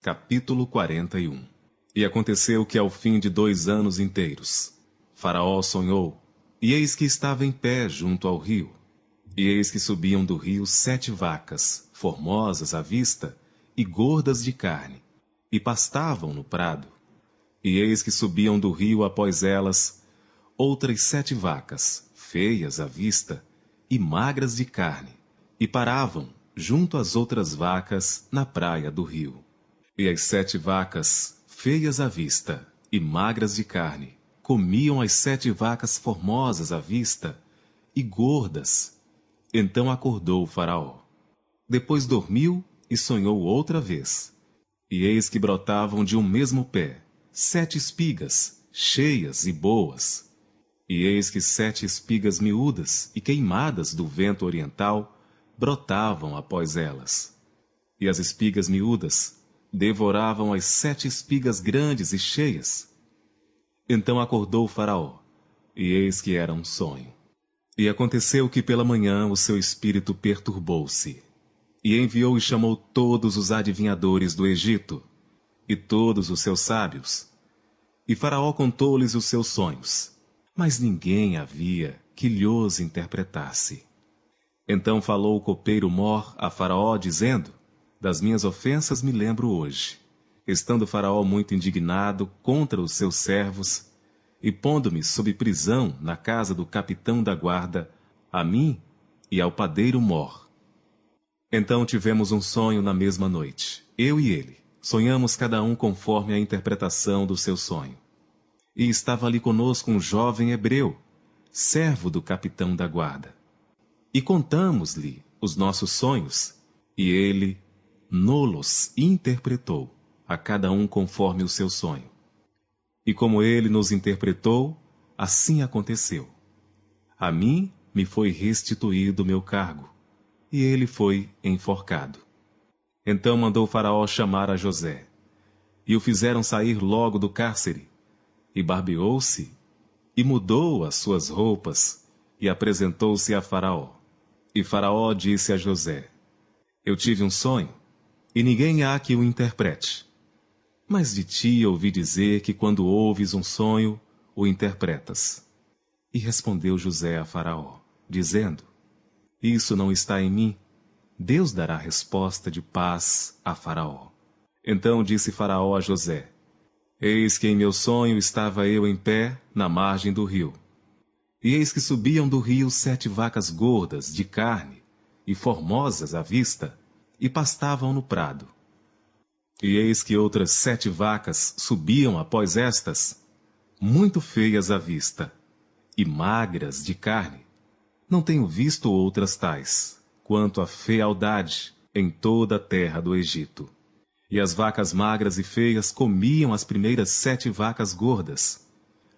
Capítulo 41. E aconteceu que ao fim de 2 anos inteiros, Faraó sonhou, e eis que estava em pé junto ao rio. E eis que subiam do rio 7 vacas, formosas à vista, e gordas de carne, e pastavam no prado. E eis que subiam do rio após elas outras 7 vacas, feias à vista, e magras de carne, e paravam junto às outras vacas na praia do rio. E as 7 vacas, feias à vista e magras de carne, comiam as 7 vacas formosas à vista e gordas. Então acordou o Faraó. Depois dormiu e sonhou outra vez. E eis que brotavam de um mesmo pé 7 espigas, cheias e boas. E eis que 7 espigas miúdas e queimadas do vento oriental brotavam após elas. E as espigas miúdas devoravam as 7 espigas grandes e cheias. Então acordou o Faraó, e eis que era um sonho. E aconteceu que pela manhã o seu espírito perturbou-se, e enviou e chamou todos os adivinhadores do Egito, e todos os seus sábios. E Faraó contou-lhes os seus sonhos, mas ninguém havia que lhos interpretasse. Então falou o copeiro Mor a Faraó, dizendo: Das minhas ofensas me lembro hoje, estando Faraó muito indignado contra os seus servos, e pondo-me sob prisão na casa do capitão da guarda, a mim e ao padeiro Mor. Então tivemos um sonho na mesma noite, eu e ele. Sonhamos cada um conforme a interpretação do seu sonho. E estava ali conosco um jovem hebreu, servo do capitão da guarda. E contamos-lhe os nossos sonhos, e ele nos interpretou, a cada um conforme o seu sonho. E como ele nos interpretou, assim aconteceu. A mim me foi restituído o meu cargo, e ele foi enforcado. Então mandou Faraó chamar a José, e o fizeram sair logo do cárcere, e barbeou-se, e mudou as suas roupas, e apresentou-se a Faraó. E Faraó disse a José: Eu tive um sonho, e ninguém há que o interprete. Mas de ti ouvi dizer que quando ouves um sonho, o interpretas. E respondeu José a Faraó, dizendo: Isso não está em mim. Deus dará resposta de paz a Faraó. Então disse Faraó a José: Eis que em meu sonho estava eu em pé na margem do rio. E eis que subiam do rio 7 vacas gordas de carne e formosas à vista, e pastavam no prado. E eis que outras 7 vacas subiam após estas, muito feias à vista, e magras de carne. Não tenho visto outras tais, quanto a fealdade em toda a terra do Egito. E as vacas magras e feias comiam as primeiras 7 vacas gordas,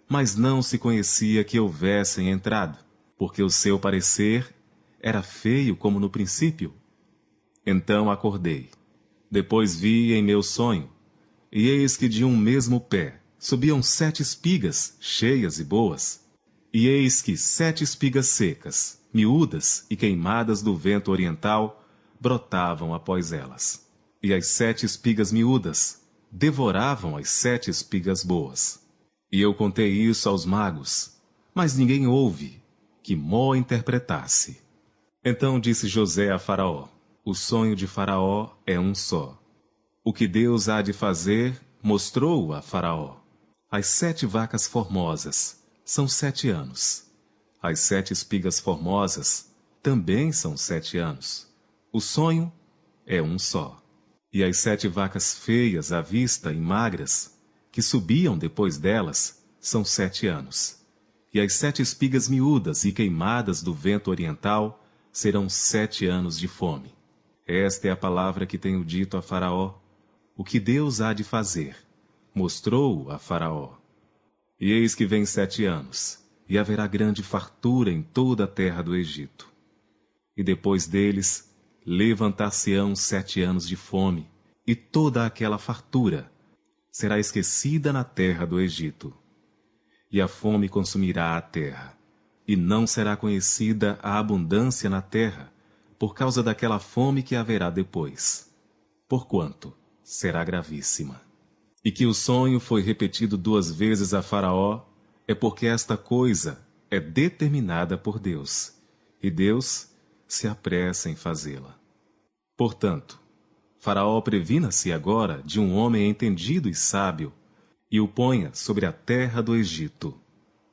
mas não se conhecia que houvessem entrado, porque o seu parecer era feio como no princípio. Então acordei. Depois vi em meu sonho, e eis que de um mesmo pé subiam 7 espigas, cheias e boas. E eis que 7 espigas secas, miúdas e queimadas do vento oriental, brotavam após elas. E as 7 espigas miúdas devoravam as 7 espigas boas. E eu contei isso aos magos, mas ninguém houve que mo interpretasse. Então disse José a Faraó: O sonho de Faraó é um só. O que Deus há de fazer, mostrou-o a Faraó. As 7 vacas formosas são 7 anos. As 7 espigas formosas também são 7 anos. O sonho é um só. E as 7 vacas feias à vista e magras, que subiam depois delas, são 7 anos. E as 7 espigas miúdas e queimadas do vento oriental serão 7 anos de fome. Esta é a palavra que tenho dito a Faraó. O que Deus há de fazer, mostrou-o a Faraó. E eis que vem 7 anos, e haverá grande fartura em toda a terra do Egito. E depois deles, levantar-se-ão 7 anos de fome, e toda aquela fartura será esquecida na terra do Egito. E a fome consumirá a terra, e não será conhecida a abundância na terra, por causa daquela fome que haverá depois. Porquanto será gravíssima. E que o sonho foi repetido 2 vezes a Faraó, é porque esta coisa é determinada por Deus, e Deus se apressa em fazê-la. Portanto, Faraó previna-se agora de um homem entendido e sábio, e o ponha sobre a terra do Egito.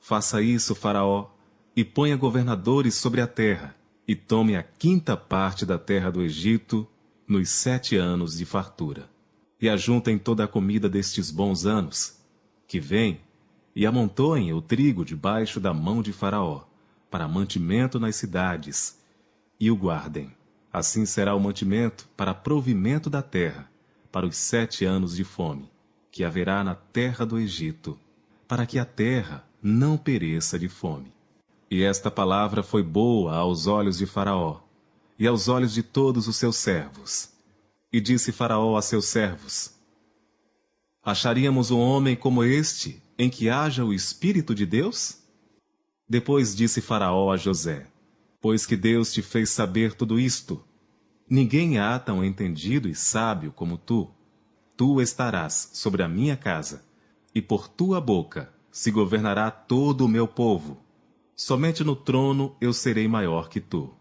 Faça isso, Faraó, e ponha governadores sobre a terra, e tome a 5ª parte da terra do Egito nos 7 anos de fartura. E ajuntem toda a comida destes bons anos, que vem, e amontoem o trigo debaixo da mão de Faraó, para mantimento nas cidades, e o guardem. Assim será o mantimento para provimento da terra, para os 7 anos de fome, que haverá na terra do Egito, para que a terra não pereça de fome. E esta palavra foi boa aos olhos de Faraó, e aos olhos de todos os seus servos. E disse Faraó a seus servos: Acharíamos um homem como este, em que haja o Espírito de Deus? Depois disse Faraó a José: Pois que Deus te fez saber tudo isto, ninguém há tão entendido e sábio como tu. Tu estarás sobre a minha casa, e por tua boca se governará todo o meu povo. Somente no trono eu serei maior que tu.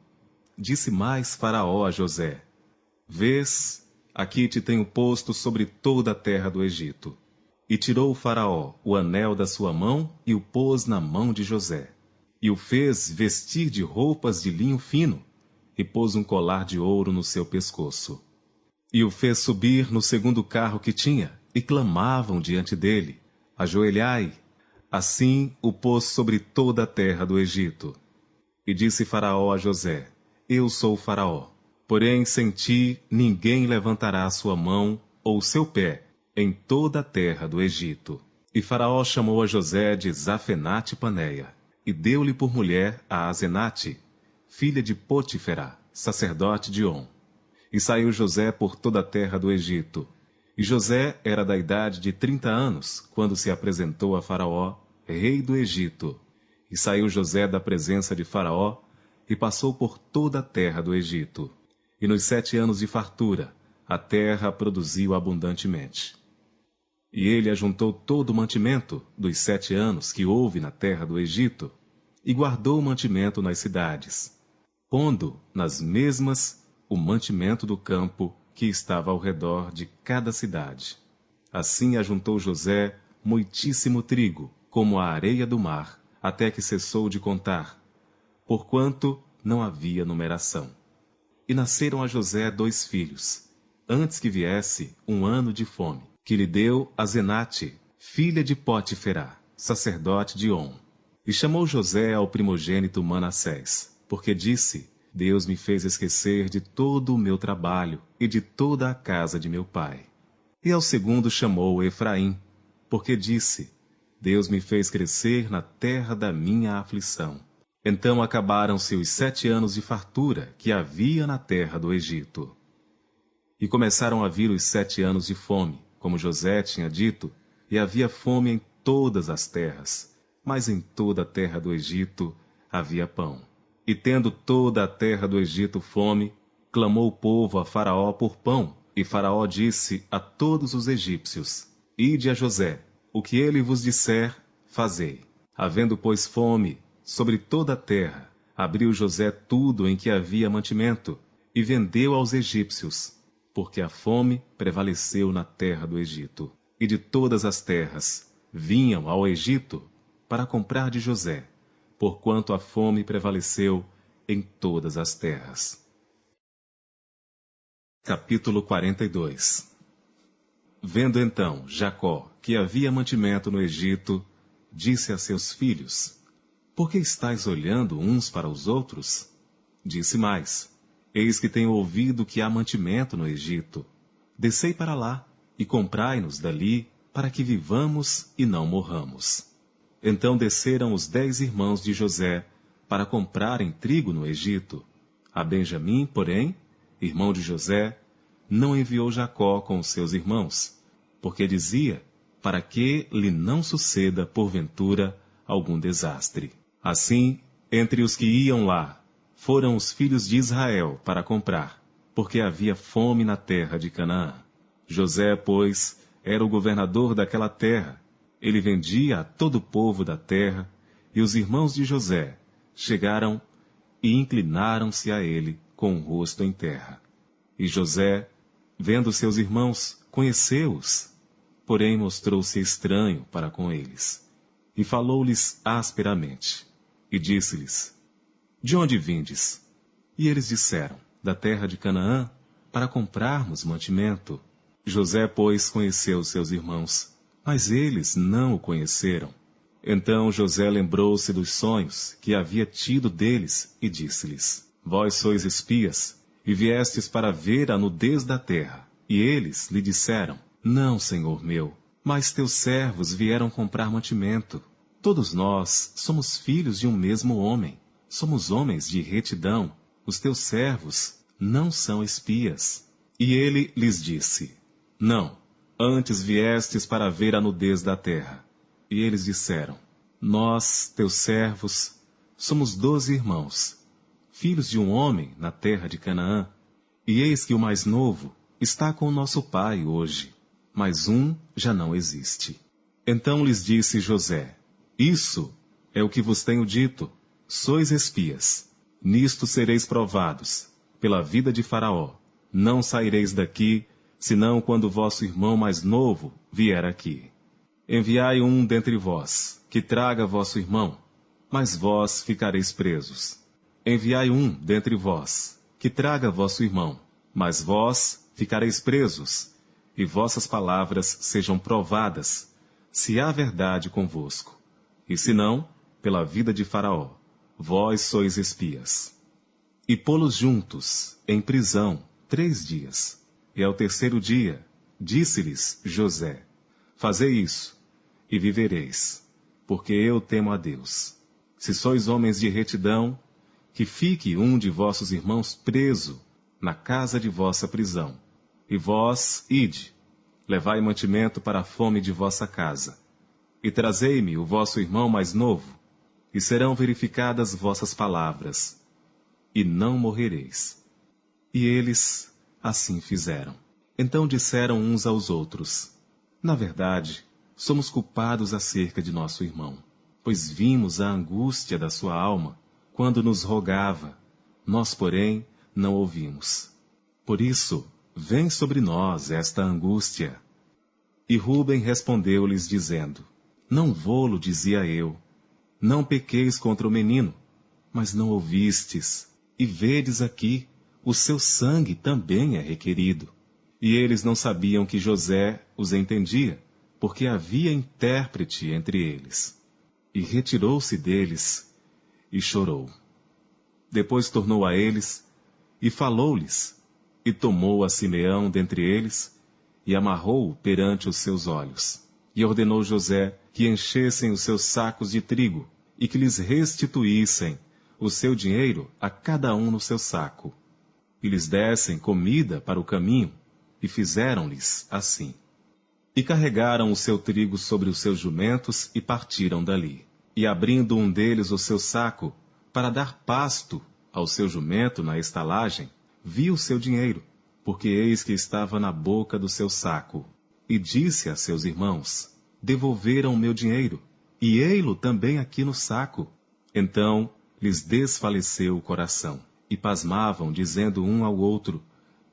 Disse mais Faraó a José: Vês, aqui te tenho posto sobre toda a terra do Egito. E tirou o Faraó o anel da sua mão e o pôs na mão de José. E o fez vestir de roupas de linho fino, e pôs um colar de ouro no seu pescoço. E o fez subir no 2º carro que tinha, e clamavam diante dele: Ajoelhai! Assim o pôs sobre toda a terra do Egito. E disse Faraó a José: Eu sou Faraó, porém sem ti ninguém levantará a sua mão ou seu pé em toda a terra do Egito. E Faraó chamou a José de Zafenate-Paneia, e deu-lhe por mulher a Azenate, filha de Potifera, sacerdote de On. E saiu José por toda a terra do Egito. E José era da idade de 30 anos, quando se apresentou a Faraó, rei do Egito. E saiu José da presença de Faraó, e passou por toda a terra do Egito. E nos 7 anos de fartura, a terra produziu abundantemente. E ele ajuntou todo o mantimento dos 7 anos que houve na terra do Egito, e guardou o mantimento nas cidades, pondo nas mesmas o mantimento do campo que estava ao redor de cada cidade. Assim ajuntou José muitíssimo trigo, como a areia do mar, até que cessou de contar, porquanto não havia numeração. E nasceram a José 2 filhos, antes que viesse um ano de fome, que lhe deu Azenate, filha de Potifera, sacerdote de On. E chamou José ao primogênito Manassés, porque disse: Deus me fez esquecer de todo o meu trabalho e de toda a casa de meu pai. E ao segundo chamou Efraim, porque disse: Deus me fez crescer na terra da minha aflição. Então acabaram-se os 7 anos de fartura que havia na terra do Egito. E começaram a vir os 7 anos de fome, como José tinha dito, e havia fome em todas as terras, mas em toda a terra do Egito havia pão. E tendo toda a terra do Egito fome, clamou o povo a Faraó por pão, e Faraó disse a todos os egípcios: Ide a José, o que ele vos disser, fazei. Havendo, pois, fome sobre toda a terra, abriu José tudo em que havia mantimento, e vendeu aos egípcios, porque a fome prevaleceu na terra do Egito. E de todas as terras vinham ao Egito para comprar de José, porquanto a fome prevaleceu em todas as terras. Capítulo 42. Vendo então Jacó que havia mantimento no Egito, disse a seus filhos: Por que estáis olhando uns para os outros? Disse mais: Eis que tenho ouvido que há mantimento no Egito. Descei para lá, e comprai-nos dali, para que vivamos e não morramos. Então desceram os 10 irmãos de José, para comprarem trigo no Egito. A Benjamim, porém, irmão de José, não enviou Jacó com os seus irmãos, porque dizia, para que lhe não suceda, porventura, algum desastre. Assim, entre os que iam lá, foram os filhos de Israel para comprar, porque havia fome na terra de Canaã. José, pois, era o governador daquela terra. Ele vendia a todo o povo da terra, e os irmãos de José chegaram e inclinaram-se a ele com o rosto em terra. E José, vendo seus irmãos, conheceu-os, porém mostrou-se estranho para com eles. E falou-lhes asperamente, e disse-lhes: De onde vindes? E eles disseram: Da terra de Canaã, para comprarmos mantimento. José, pois, conheceu seus irmãos, mas eles não o conheceram. Então José lembrou-se dos sonhos que havia tido deles e disse-lhes: Vós sois espias, e viestes para ver a nudez da terra. E eles lhe disseram: Não, senhor meu, mas teus servos vieram comprar mantimento. Todos nós somos filhos de um mesmo homem. Somos homens de retidão. Os teus servos não são espias. E ele lhes disse: Não, antes viestes para ver a nudez da terra. E eles disseram: Nós, teus servos, somos 12 irmãos, filhos de um homem na terra de Canaã. E eis que o mais novo está com o nosso pai hoje, mas um já não existe. Então lhes disse José: Isso é o que vos tenho dito. Sois espias. Nisto sereis provados. Pela vida de Faraó, não saireis daqui, senão quando vosso irmão mais novo vier aqui. Enviai um dentre vós, que traga vosso irmão, mas vós ficareis presos. Enviai um dentre vós, que traga vosso irmão, mas vós ficareis presos, e vossas palavras sejam provadas, se há verdade convosco. E se não, pela vida de Faraó, vós sois espias. E pô-los juntos, em prisão, 3 dias. E ao 3º dia, disse-lhes José: Fazei isso, e vivereis, porque eu temo a Deus. Se sois homens de retidão, que fique um de vossos irmãos preso na casa de vossa prisão. E vós, ide, levai mantimento para a fome de vossa casa. E trazei-me o vosso irmão mais novo, e serão verificadas vossas palavras, e não morrereis. E eles assim fizeram. Então disseram uns aos outros: Na verdade, somos culpados acerca de nosso irmão, pois vimos a angústia da sua alma quando nos rogava. Nós, porém, não ouvimos. Por isso, vem sobre nós esta angústia. E Rúben respondeu-lhes dizendo: Não vô-lo dizia eu. Não pequeis contra o menino, mas não ouvistes, e vedes aqui, o seu sangue também é requerido. E eles não sabiam que José os entendia, porque havia intérprete entre eles. E retirou-se deles, e chorou. Depois tornou a eles, e falou-lhes, e tomou a Simeão dentre eles, e amarrou-o perante os seus olhos. E ordenou José que enchessem os seus sacos de trigo, e que lhes restituíssem o seu dinheiro a cada um no seu saco, e lhes dessem comida para o caminho, e fizeram-lhes assim. E carregaram o seu trigo sobre os seus jumentos, e partiram dali. E abrindo um deles o seu saco, para dar pasto ao seu jumento na estalagem, viu o seu dinheiro, porque eis que estava na boca do seu saco. E disse a seus irmãos: Devolveram o meu dinheiro, e ei-lo também aqui no saco. Então lhes desfaleceu o coração, e pasmavam, dizendo um ao outro: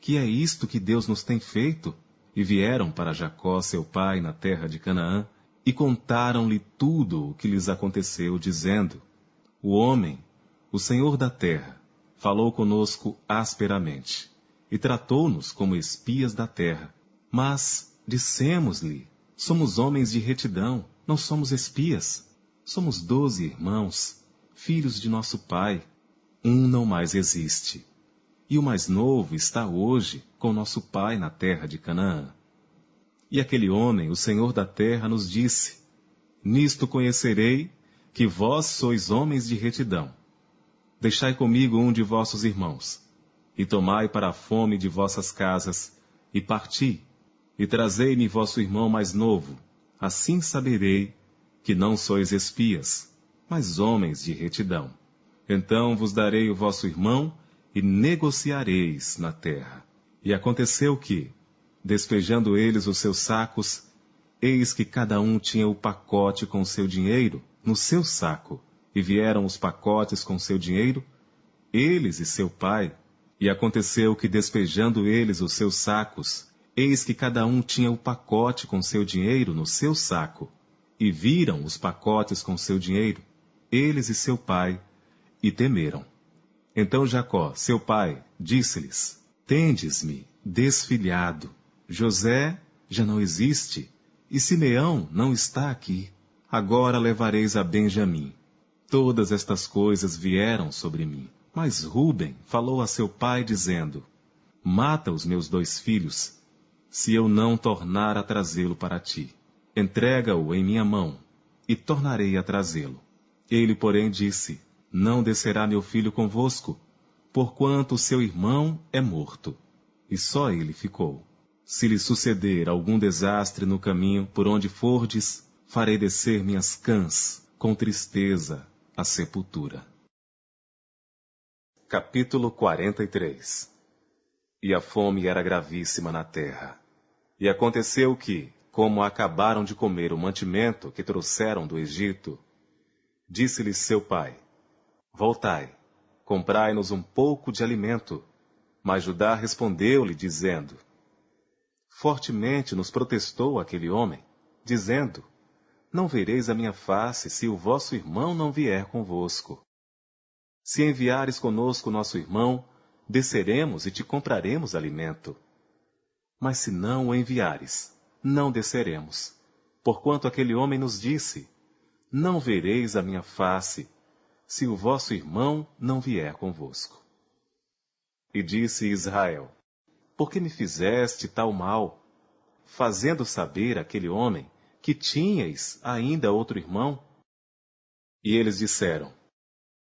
Que é isto que Deus nos tem feito? E vieram para Jacó seu pai na terra de Canaã, e contaram-lhe tudo o que lhes aconteceu, dizendo: O homem, o Senhor da terra, falou conosco asperamente, e tratou-nos como espias da terra. Mas dissemos-lhe: Somos homens de retidão, não somos espias. Somos 12 irmãos, filhos de nosso pai. Um não mais existe. E o mais novo está hoje com nosso pai na terra de Canaã. E aquele homem, o Senhor da terra, nos disse: Nisto conhecerei que vós sois homens de retidão. Deixai comigo um de vossos irmãos, e tomai para a fome de vossas casas, e parti, e trazei-me vosso irmão mais novo. Assim saberei que não sois espias, mas homens de retidão. Então vos darei o vosso irmão, e negociareis na terra. E aconteceu que, Despejando eles os seus sacos, eis que cada um tinha o pacote com seu dinheiro no seu saco, e vieram os pacotes com seu dinheiro, eles e seu pai. E aconteceu que, despejando eles os seus sacos, eis que cada um tinha o pacote com seu dinheiro no seu saco, e viram os pacotes com seu dinheiro, eles e seu pai, e temeram. Então Jacó, seu pai, disse-lhes: Tendes-me desfilhado. José já não existe, e Simeão não está aqui. Agora levareis a Benjamim. Todas estas coisas vieram sobre mim. Mas Ruben falou a seu pai, dizendo: Mata os meus 2 filhos, se eu não tornar a trazê-lo para ti. Entrega-o em minha mão, e tornarei a trazê-lo. Ele, porém, disse: Não descerá meu filho convosco, porquanto seu irmão é morto. E só ele ficou. Se lhe suceder algum desastre no caminho por onde fordes, farei descer minhas cãs, com tristeza, à sepultura. Capítulo 43. E a fome era gravíssima na terra. E aconteceu que, como acabaram de comer o mantimento que trouxeram do Egito, disse-lhes seu pai: Voltai, comprai-nos um pouco de alimento. Mas Judá respondeu-lhe, dizendo: Fortemente nos protestou aquele homem, dizendo: Não vereis a minha face se o vosso irmão não vier convosco. Se enviares conosco nosso irmão, desceremos e te compraremos alimento. Mas se não o enviares, não desceremos, porquanto aquele homem nos disse: Não vereis a minha face, se o vosso irmão não vier convosco. E disse Israel: Por que me fizeste tal mal, fazendo saber àquele homem que tinhais ainda outro irmão? E eles disseram: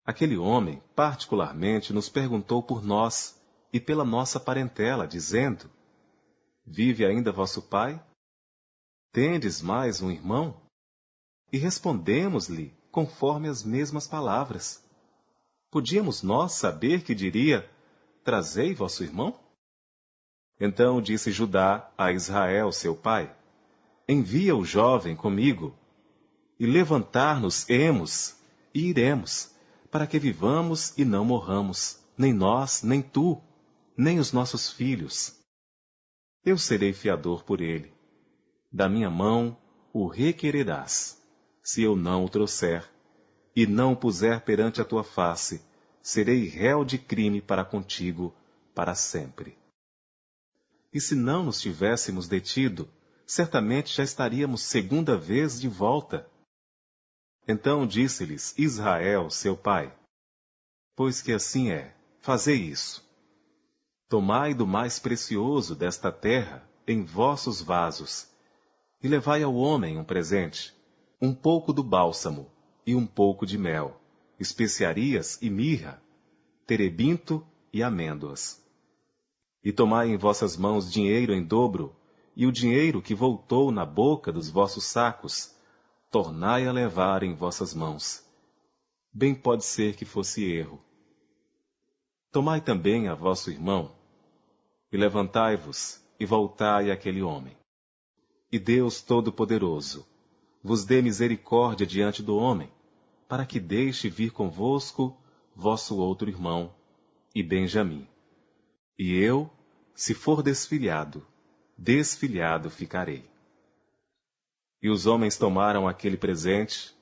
Aquele homem particularmente nos perguntou por nós e pela nossa parentela, dizendo: Vive ainda vosso pai? Tendes mais um irmão? E respondemos-lhe conforme as mesmas palavras. Podíamos nós saber que diria: Trazei vosso irmão? Então disse Judá a Israel, seu pai: Envia o jovem comigo, e levantar-nos-emos, e iremos, para que vivamos e não morramos, nem nós, nem tu, nem os nossos filhos. Eu serei fiador por ele. Da minha mão o requererás. Se eu não o trouxer, e não o puser perante a tua face, serei réu de crime para contigo para sempre. E se não nos tivéssemos detido, certamente já estaríamos segunda vez de volta. Então disse-lhes Israel, seu pai: Pois que assim é, fazei isso. Tomai do mais precioso desta terra em vossos vasos, e levai ao homem um presente, um pouco do bálsamo e um pouco de mel, especiarias e mirra, terebinto e amêndoas. E tomai em vossas mãos dinheiro em dobro, e o dinheiro que voltou na boca dos vossos sacos, tornai a levar em vossas mãos. Bem pode ser que fosse erro. Tomai também a vosso irmão, e levantai-vos, e voltai àquele homem. E Deus Todo-Poderoso vos dê misericórdia diante do homem, para que deixe vir convosco vosso outro irmão, e Benjamim. E eu, se for desfilhado, desfilhado ficarei. E os homens tomaram aquele presente,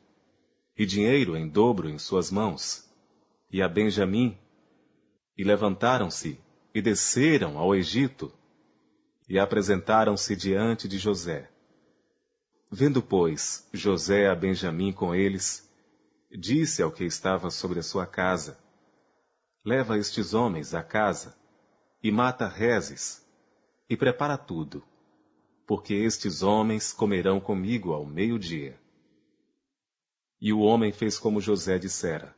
e dinheiro em dobro em suas mãos, e a Benjamim, e levantaram-se, e desceram ao Egito, e apresentaram-se diante de José. Vendo, pois, José a Benjamim com eles, disse ao que estava sobre a sua casa: Leva estes homens à casa, e mata reses, e prepara tudo, porque estes homens comerão comigo ao meio-dia. E o homem fez como José dissera,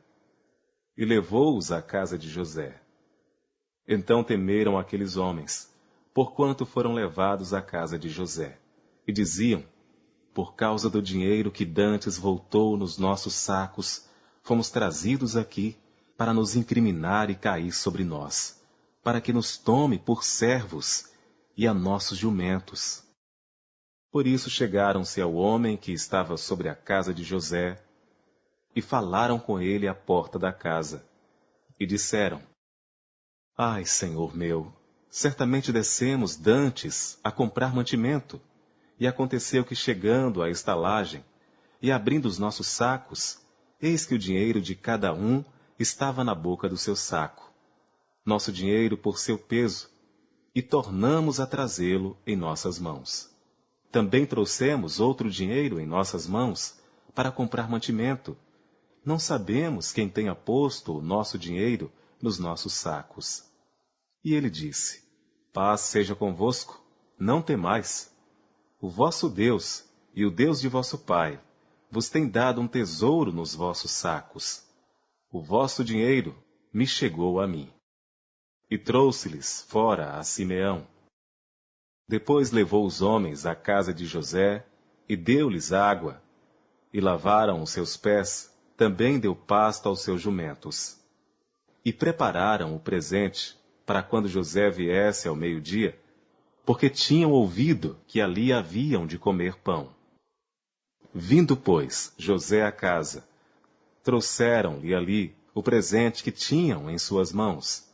e levou-os à casa de José. Então temeram aqueles homens, porquanto foram levados à casa de José, e diziam: Por causa do dinheiro que dantes voltou nos nossos sacos, fomos trazidos aqui para nos incriminar e cair sobre nós, para que nos tome por servos, e a nossos jumentos. Por isso chegaram-se ao homem que estava sobre a casa de José, e falaram com ele à porta da casa, e disseram: Ai, senhor meu, certamente descemos dantes a comprar mantimento, e aconteceu que chegando à estalagem, e abrindo os nossos sacos, eis que o dinheiro de cada um estava na boca do seu saco, nosso dinheiro por seu peso, e tornamos a trazê-lo em nossas mãos. Também trouxemos outro dinheiro em nossas mãos para comprar mantimento. Não sabemos quem tenha posto o nosso dinheiro nos nossos sacos. E ele disse: Paz seja convosco, não temais. O vosso Deus e o Deus de vosso Pai vos tem dado um tesouro nos vossos sacos. O vosso dinheiro me chegou a mim. E trouxe-lhes fora a Simeão. Depois levou os homens à casa de José, e deu-lhes água, e lavaram os seus pés, também deu pasto aos seus jumentos. E prepararam o presente, para quando José viesse ao meio-dia, porque tinham ouvido que ali haviam de comer pão. Vindo, pois, José à casa, trouxeram-lhe ali o presente que tinham em suas mãos,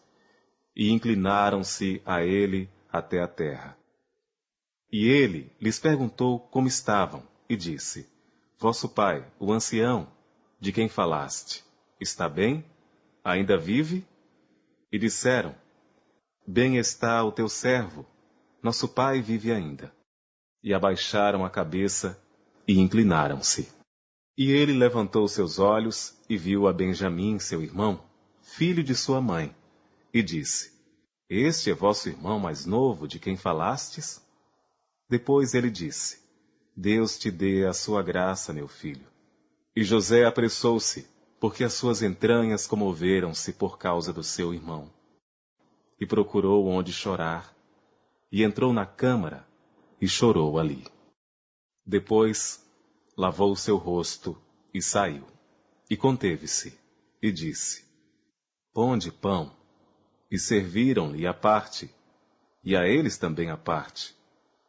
e inclinaram-se a ele até a terra. E ele lhes perguntou como estavam, e disse: Vosso pai, o ancião, de quem falaste, está bem? Ainda vive? E disseram: Bem está o teu servo, nosso pai vive ainda. E abaixaram a cabeça e inclinaram-se. E ele levantou seus olhos e viu a Benjamim, seu irmão, filho de sua mãe, e disse: Este é vosso irmão mais novo, de quem falastes? Depois ele disse: Deus te dê a sua graça, meu filho. E José apressou-se, porque as suas entranhas comoveram-se por causa do seu irmão. E procurou onde chorar, e entrou na câmara, e chorou ali. Depois, lavou o seu rosto, e saiu. E conteve-se, e disse: Ponde pão. E serviram-lhe à parte, e a eles também à parte,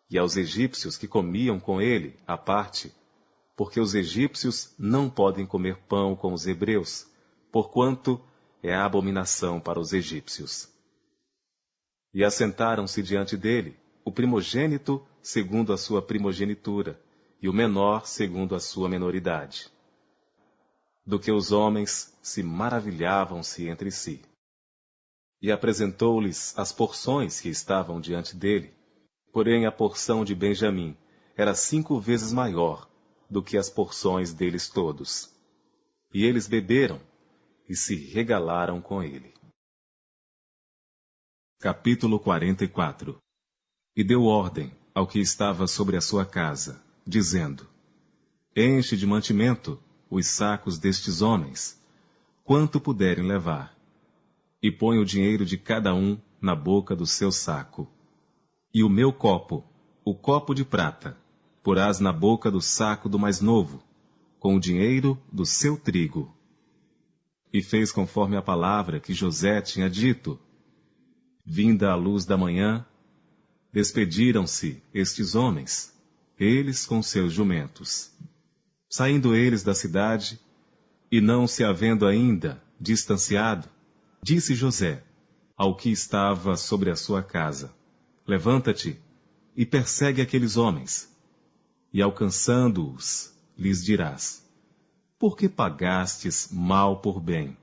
e aos egípcios que comiam com ele à parte, porque os egípcios não podem comer pão com os hebreus, porquanto é abominação para os egípcios. E assentaram-se diante dele o primogênito segundo a sua primogenitura, e o menor segundo a sua menoridade. Do que os homens se maravilhavam-se entre si. E apresentou-lhes as porções que estavam diante dele, porém a porção de Benjamim era 5 vezes maior do que as porções deles todos. E eles beberam e se regalaram com ele. Capítulo 44. E deu ordem ao que estava sobre a sua casa, dizendo: Enche de mantimento os sacos destes homens, quanto puderem levar, e põe o dinheiro de cada um na boca do seu saco. E o meu copo, o copo de prata, porás na boca do saco do mais novo, com o dinheiro do seu trigo. E fez conforme a palavra que José tinha dito. Vinda a luz da manhã, despediram-se estes homens, eles com seus jumentos. Saindo eles da cidade, e não se havendo ainda distanciado, disse José ao que estava sobre a sua casa: Levanta-te e persegue aqueles homens, e alcançando-os, lhes dirás: Por que pagastes mal por bem?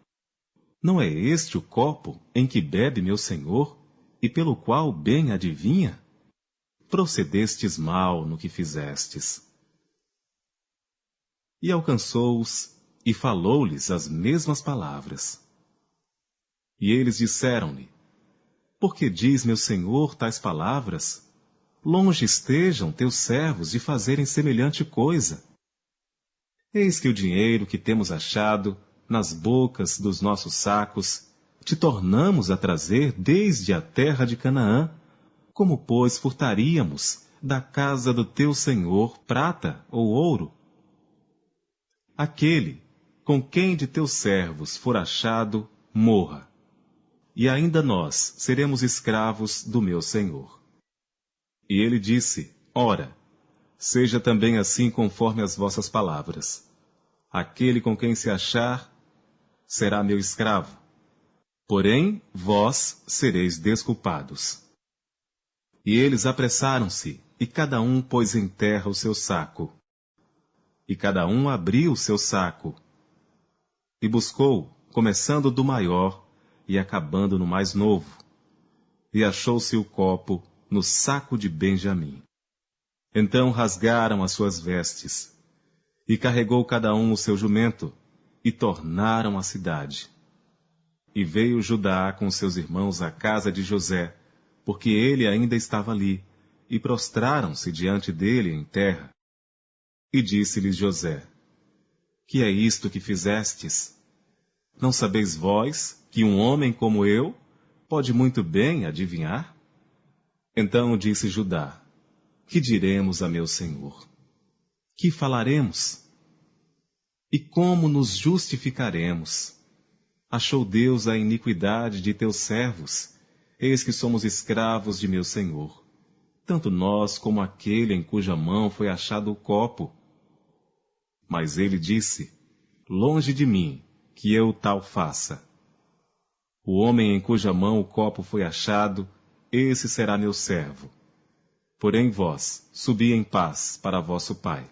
Não é este o copo em que bebe meu senhor, e pelo qual bem adivinha? Procedestes mal no que fizestes. E alcançou-os, e falou-lhes as mesmas palavras. E eles disseram-lhe: Por que diz meu senhor tais palavras? Longe estejam teus servos de fazerem semelhante coisa. Eis que o dinheiro que temos achado nas bocas dos nossos sacos te tornamos a trazer desde a terra de Canaã. Como, pois, furtaríamos da casa do teu senhor prata ou ouro? Aquele com quem de teus servos for achado, morra. E ainda nós seremos escravos do meu senhor. E ele disse: Ora, seja também assim conforme as vossas palavras. Aquele com quem se achar será meu escravo. Porém, vós sereis desculpados. E eles apressaram-se, e cada um pôs em terra o seu saco. E cada um abriu o seu saco. E buscou, começando do maior e acabando no mais novo. E achou-se o copo no saco de Benjamim. Então rasgaram as suas vestes. E carregou cada um o seu jumento, e tornaram à cidade. E veio Judá com seus irmãos à casa de José, porque ele ainda estava ali, e prostraram-se diante dele em terra. E disse-lhes José: Que é isto que fizestes? Não sabeis vós que um homem como eu pode muito bem adivinhar? Então disse Judá: Que diremos a meu senhor? Que falaremos? E como nos justificaremos? Achou Deus a iniquidade de teus servos? Eis que somos escravos de meu senhor, tanto nós como aquele em cuja mão foi achado o copo. Mas ele disse: Longe de mim, que eu tal faça. O homem em cuja mão o copo foi achado, esse será meu servo. Porém vós, subi em paz para vosso pai.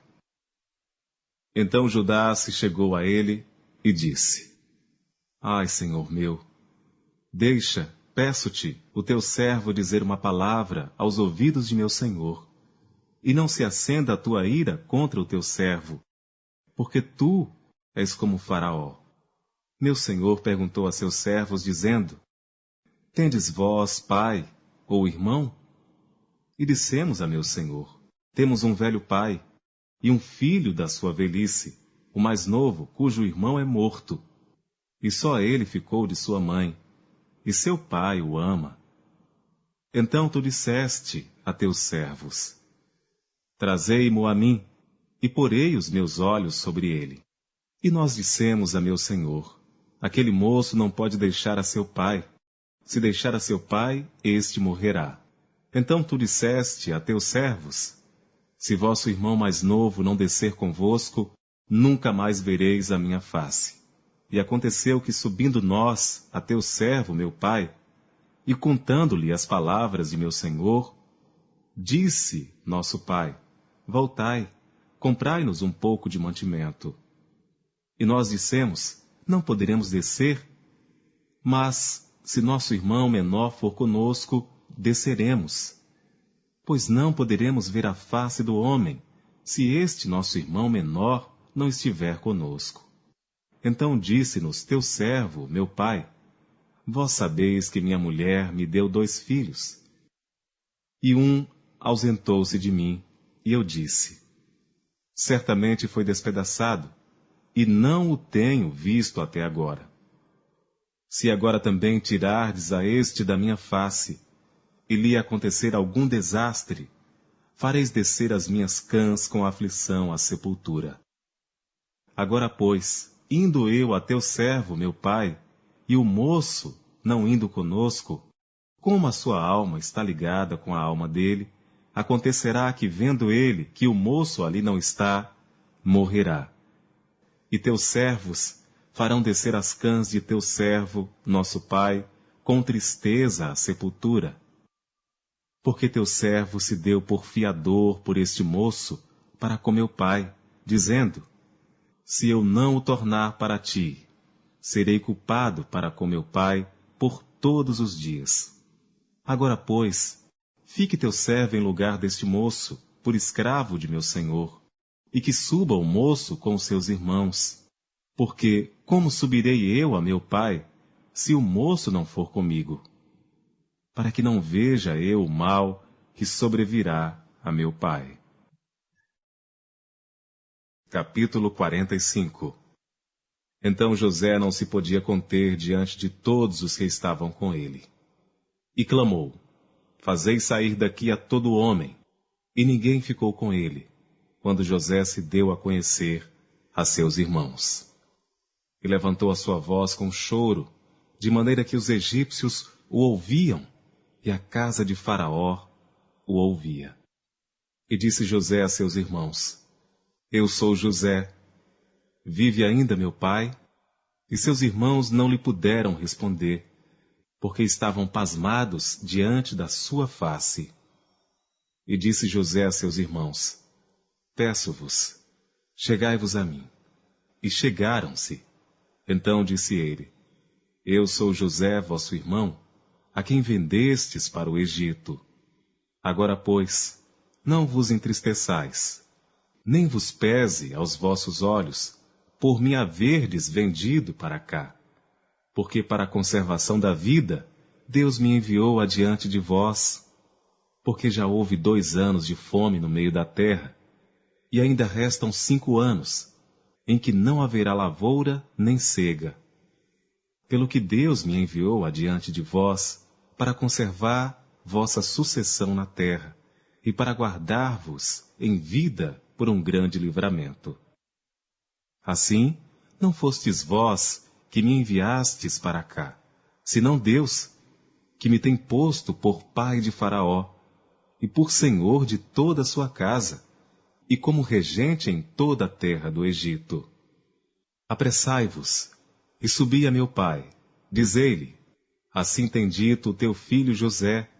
Então Judá se chegou a ele e disse: Ai, senhor meu, deixa, peço-te, o teu servo dizer uma palavra aos ouvidos de meu senhor, e não se acenda a tua ira contra o teu servo, porque tu és como Faraó. Meu senhor perguntou a seus servos, dizendo: Tendes vós pai ou irmão? E dissemos a meu senhor: Temos um velho pai, e um filho da sua velhice, o mais novo, cujo irmão é morto. E só ele ficou de sua mãe, e seu pai o ama. Então tu disseste a teus servos: Trazei-mo a mim, e porei os meus olhos sobre ele. E nós dissemos a meu senhor: Aquele moço não pode deixar a seu pai. Se deixar a seu pai, este morrerá. Então tu disseste a teus servos: Se vosso irmão mais novo não descer convosco, nunca mais vereis a minha face. E aconteceu que, subindo nós a teu servo, meu pai, e contando-lhe as palavras de meu senhor, disse nosso pai: Voltai, comprai-nos um pouco de mantimento. E nós dissemos: Não poderemos descer, mas, se nosso irmão menor for conosco, desceremos. Pois não poderemos ver a face do homem, se este nosso irmão menor não estiver conosco. Então disse-nos teu servo, meu pai: Vós sabeis que minha mulher me deu 2 filhos. E um ausentou-se de mim, e eu disse: Certamente foi despedaçado, e não o tenho visto até agora. Se agora também tirardes a este da minha face, e lhe acontecer algum desastre, fareis descer as minhas cãs com aflição à sepultura. Agora, pois, indo eu a teu servo, meu pai, e o moço não indo conosco, como a sua alma está ligada com a alma dele, acontecerá que, vendo ele que o moço ali não está, morrerá. E teus servos farão descer as cãs de teu servo, nosso pai, com tristeza à sepultura. Porque teu servo se deu por fiador por este moço para com meu pai, dizendo: Se eu não o tornar para ti, serei culpado para com meu pai por todos os dias. Agora, pois, fique teu servo em lugar deste moço, por escravo de meu senhor, e que suba o moço com os seus irmãos. Porque como subirei eu a meu pai, se o moço não for comigo? Para que não veja eu o mal que sobrevirá a meu pai. Capítulo 45. Então José não se podia conter diante de todos os que estavam com ele. E clamou: Fazei sair daqui a todo homem. E ninguém ficou com ele, quando José se deu a conhecer a seus irmãos. E levantou a sua voz com choro, de maneira que os egípcios o ouviam, e a casa de Faraó o ouvia. E disse José a seus irmãos: Eu sou José. Vive ainda meu pai? E seus irmãos não lhe puderam responder, porque estavam pasmados diante da sua face. E disse José a seus irmãos: Peço-vos, chegai-vos a mim. E chegaram-se. Então disse ele: Eu sou José, vosso irmão, a quem vendestes para o Egito. Agora, pois, não vos entristeçais, nem vos pese aos vossos olhos, por me haverdes vendido para cá. Porque para a conservação da vida, Deus me enviou adiante de vós. Porque já houve 2 anos de fome no meio da terra, e ainda restam 5 anos, em que não haverá lavoura nem cega. Pelo que Deus me enviou adiante de vós, para conservar vossa sucessão na terra, e para guardar-vos em vida por um grande livramento. Assim, não fostes vós que me enviastes para cá, senão Deus, que me tem posto por pai de Faraó, e por senhor de toda a sua casa, e como regente em toda a terra do Egito. Apressai-vos, e subi a meu pai, dizei-lhe: Assim tem dito o teu filho José,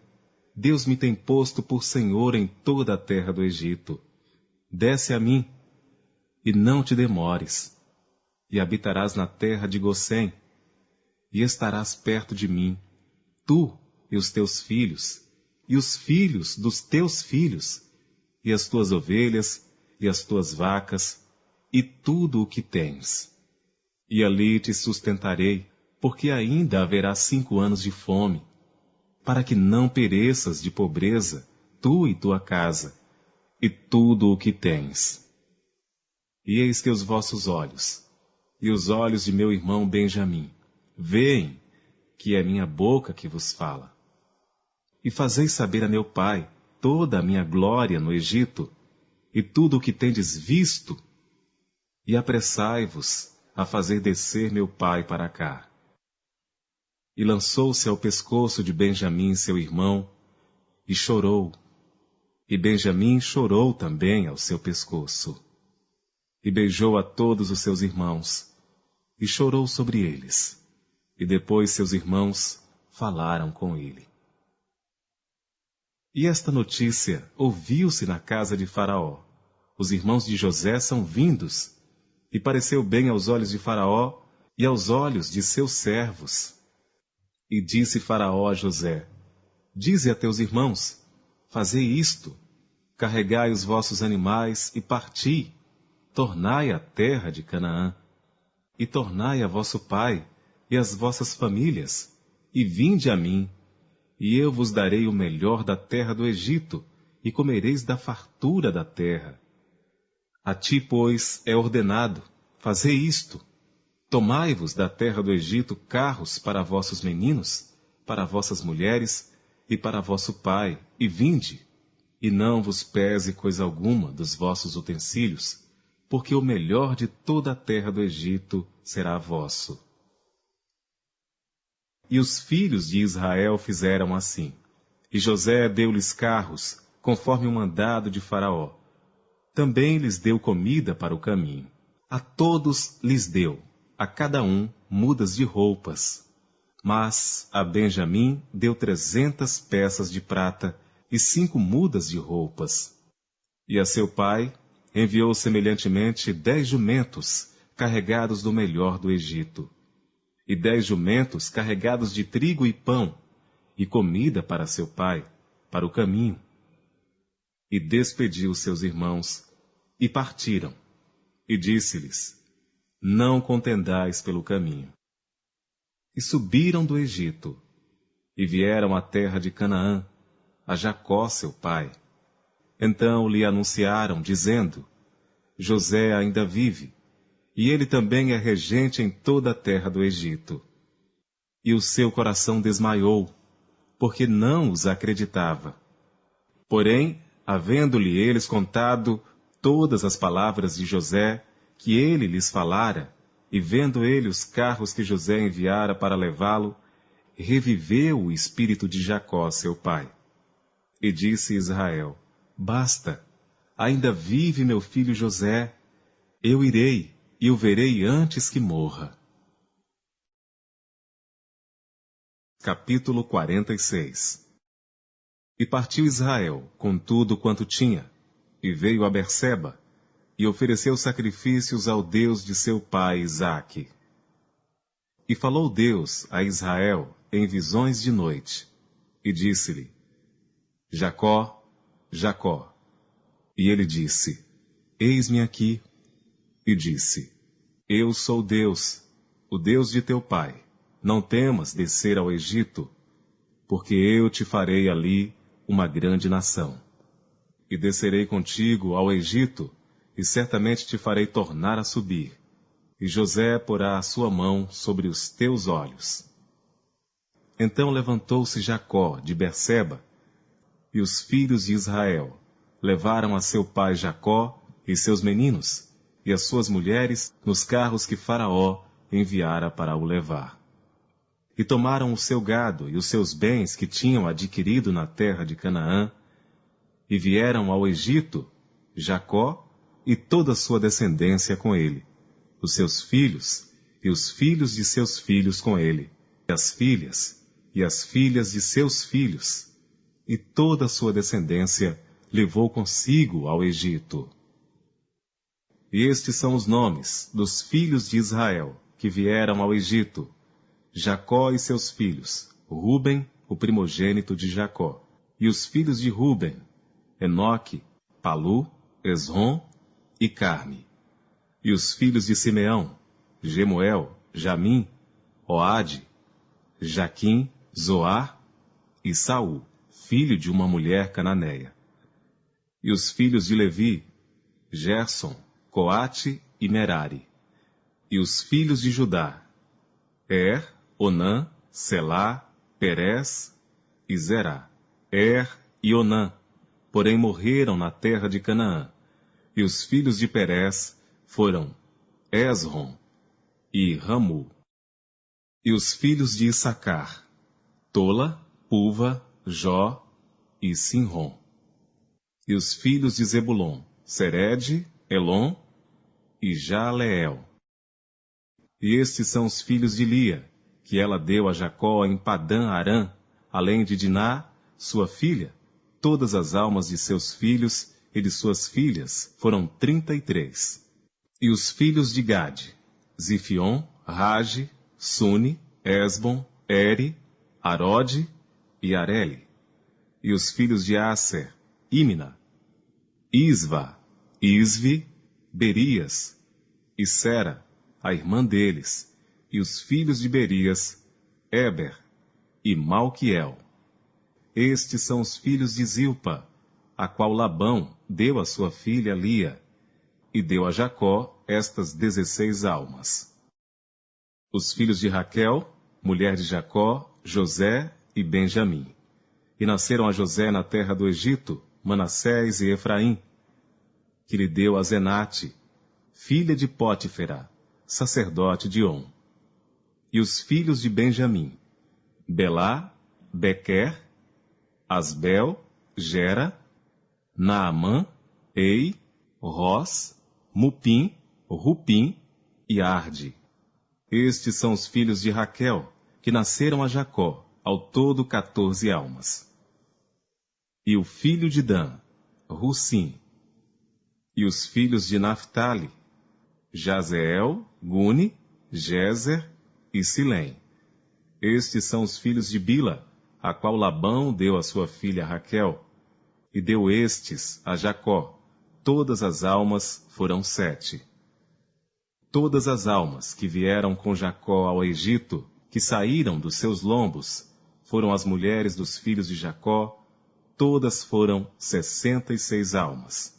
Deus me tem posto por senhor em toda a terra do Egito. Desce a mim, e não te demores, e habitarás na terra de Gosém, e estarás perto de mim, tu e os teus filhos, e os filhos dos teus filhos, e as tuas ovelhas, e as tuas vacas, e tudo o que tens. E ali te sustentarei, porque ainda haverá 5 anos de fome, para que não pereças de pobreza, tu e tua casa, e tudo o que tens. E eis que os vossos olhos, e os olhos de meu irmão Benjamim, veem que é minha boca que vos fala. E fazeis saber a meu pai toda a minha glória no Egito, e tudo o que tendes visto, e apressai-vos a fazer descer meu pai para cá. E lançou-se ao pescoço de Benjamim, seu irmão, e chorou. E Benjamim chorou também ao seu pescoço. E beijou a todos os seus irmãos, e chorou sobre eles. E depois seus irmãos falaram com ele. E esta notícia ouviu-se na casa de Faraó. Os irmãos de José são vindos, e pareceu bem aos olhos de Faraó e aos olhos de seus servos. E disse Faraó a José: Dize a teus irmãos: Fazei isto, carregai os vossos animais e parti, tornai a terra de Canaã, e tornai a vosso pai e as vossas famílias, e vinde a mim, e eu vos darei o melhor da terra do Egito, e comereis da fartura da terra. A ti, pois, é ordenado: fazei isto. Tomai-vos da terra do Egito carros para vossos meninos, para vossas mulheres e para vosso pai, e vinde. E não vos pese coisa alguma dos vossos utensílios, porque o melhor de toda a terra do Egito será vosso. E os filhos de Israel fizeram assim. E José deu-lhes carros, conforme o mandado de Faraó. Também lhes deu comida para o caminho. A todos lhes deu, a cada um, mudas de roupas. Mas a Benjamim deu 300 peças de prata e 5 mudas de roupas. E a seu pai enviou semelhantemente 10 jumentos, carregados do melhor do Egito, e 10 jumentos carregados de trigo e pão, e comida para seu pai, para o caminho. E despediu seus irmãos, e partiram, e disse-lhes: Não contendais pelo caminho. E subiram do Egito, e vieram à terra de Canaã, a Jacó seu pai. Então lhe anunciaram, dizendo: José ainda vive, e ele também é regente em toda a terra do Egito. E o seu coração desmaiou, porque não os acreditava. Porém, havendo-lhe eles contado todas as palavras de José, que ele lhes falara, e vendo ele os carros que José enviara para levá-lo, reviveu o espírito de Jacó, seu pai. E disse Israel: Basta, ainda vive meu filho José. Eu irei e o verei antes que morra. Capítulo 46. E partiu Israel com tudo quanto tinha, e veio a Berseba, e ofereceu sacrifícios ao Deus de seu pai Isaque. E falou Deus a Israel em visões de noite, e disse-lhe: Jacó, Jacó. E ele disse: Eis-me aqui. E disse: Eu sou Deus, o Deus de teu pai. Não temas descer ao Egito, porque eu te farei ali uma grande nação. E descerei contigo ao Egito, e certamente te farei tornar a subir. E José porá a sua mão sobre os teus olhos. Então levantou-se Jacó de Berseba, e os filhos de Israel levaram a seu pai Jacó e seus meninos, e as suas mulheres, nos carros que Faraó enviara para o levar. E tomaram o seu gado e os seus bens que tinham adquirido na terra de Canaã, e vieram ao Egito, Jacó e toda a sua descendência com ele, os seus filhos e os filhos de seus filhos com ele, e as filhas de seus filhos, e toda a sua descendência levou consigo ao Egito. E estes são os nomes dos filhos de Israel que vieram ao Egito: Jacó e seus filhos, Ruben, o primogênito de Jacó, e os filhos de Ruben, Enoque, Palu, Esrom e Carme. E os filhos de Simeão, Gemuel, Jamim, Oade, Jaquim, Zoar e Saul, filho de uma mulher cananeia. E os filhos de Levi, Gerson, Coate e Merari. E os filhos de Judá, Onã, Selá, Perez e Zerá. E Onã, porém morreram na terra de Canaã. E os filhos de Perez foram Esrom e Ramu. E os filhos de Issacar, Tola, Puva, Jó e Sinrom. E os filhos de Zebulon, Sered, Elon e Jaleel. E estes são os filhos de Lia, que ela deu a Jacó em Padã Arã, além de Diná, sua filha. Todas as almas de seus filhos e de suas filhas foram 33. E os filhos de Gade, Zifion, Rage, Suni, Esbon, Eri, Arode e Areli. E os filhos de Aser, Imna, Isva, Isvi, Berias e Sera, a irmã deles, e os filhos de Berias, Eber e Malquiel. Estes são os filhos de Zilpa, a qual Labão deu a sua filha Lia, e deu a Jacó estas 16 almas. Os filhos de Raquel, mulher de Jacó, José e Benjamim. E nasceram a José na terra do Egito, Manassés e Efraim, que lhe deu a Zenate, filha de Pótifera, sacerdote de On. E os filhos de Benjamim, Belá, Bequer, Asbel, Gera, Naamã, Ei, Ros, Mupim, Rupim e Arde. Estes são os filhos de Raquel, que nasceram a Jacó, ao todo 14 almas. E o filho de Dan, Russim. E os filhos de Naphtali, Jazeel, Guni, Jezer e Silém. Estes são os filhos de Bila, a qual Labão deu a sua filha Raquel, e deu estes a Jacó. Todas as almas foram 7. Todas as almas que vieram com Jacó ao Egito, que saíram dos seus lombos, foram as mulheres dos filhos de Jacó, todas foram 66 almas.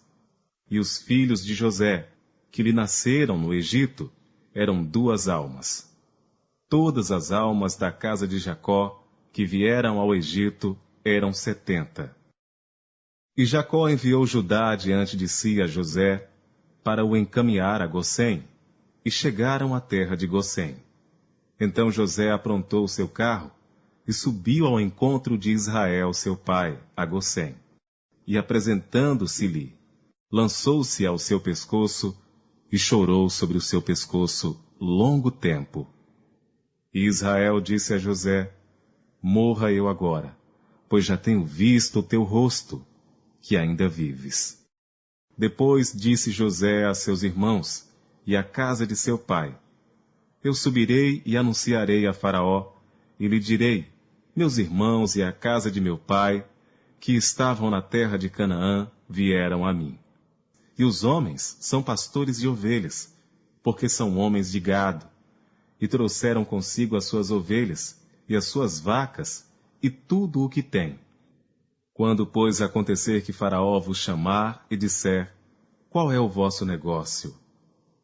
E os filhos de José, que lhe nasceram no Egito, eram 2 almas. Todas as almas da casa de Jacó, que vieram ao Egito, eram 70. E Jacó enviou Judá diante de si a José, para o encaminhar a Gosém, e chegaram à terra de Gosém. Então José aprontou o seu carro, e subiu ao encontro de Israel, seu pai, a Gossém. E apresentando-se-lhe, lançou-se ao seu pescoço e chorou sobre o seu pescoço longo tempo. E Israel disse a José: Morra eu agora, pois já tenho visto o teu rosto, que ainda vives. Depois disse José a seus irmãos e à casa de seu pai: Eu subirei e anunciarei a Faraó, e lhe direi: Meus irmãos e a casa de meu pai, que estavam na terra de Canaã, vieram a mim. E os homens são pastores de ovelhas, porque são homens de gado, e trouxeram consigo as suas ovelhas e as suas vacas e tudo o que têm. Quando, pois, acontecer que Faraó vos chamar e disser: Qual é o vosso negócio?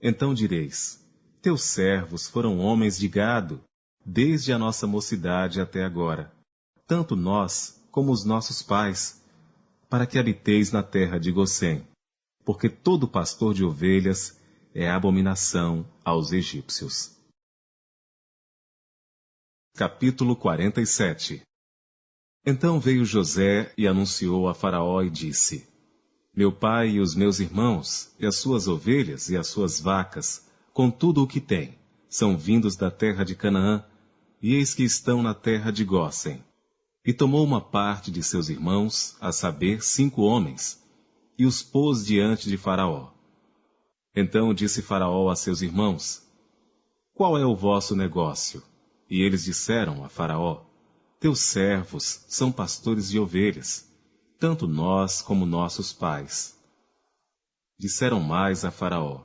Então direis: Teus servos foram homens de gado, desde a nossa mocidade até agora, tanto nós como os nossos pais, para que habiteis na terra de Gossém, porque todo pastor de ovelhas é abominação aos egípcios. Capítulo 47. Então veio José e anunciou a Faraó e disse: Meu pai e os meus irmãos, e as suas ovelhas e as suas vacas, com tudo o que têm, são vindos da terra de Canaã, e eis que estão na terra de Gósen. E tomou uma parte de seus irmãos, a saber, 5 homens, e os pôs diante de Faraó. Então disse Faraó a seus irmãos: Qual é o vosso negócio? E eles disseram a Faraó: Teus servos são pastores de ovelhas, tanto nós como nossos pais. Disseram mais a Faraó: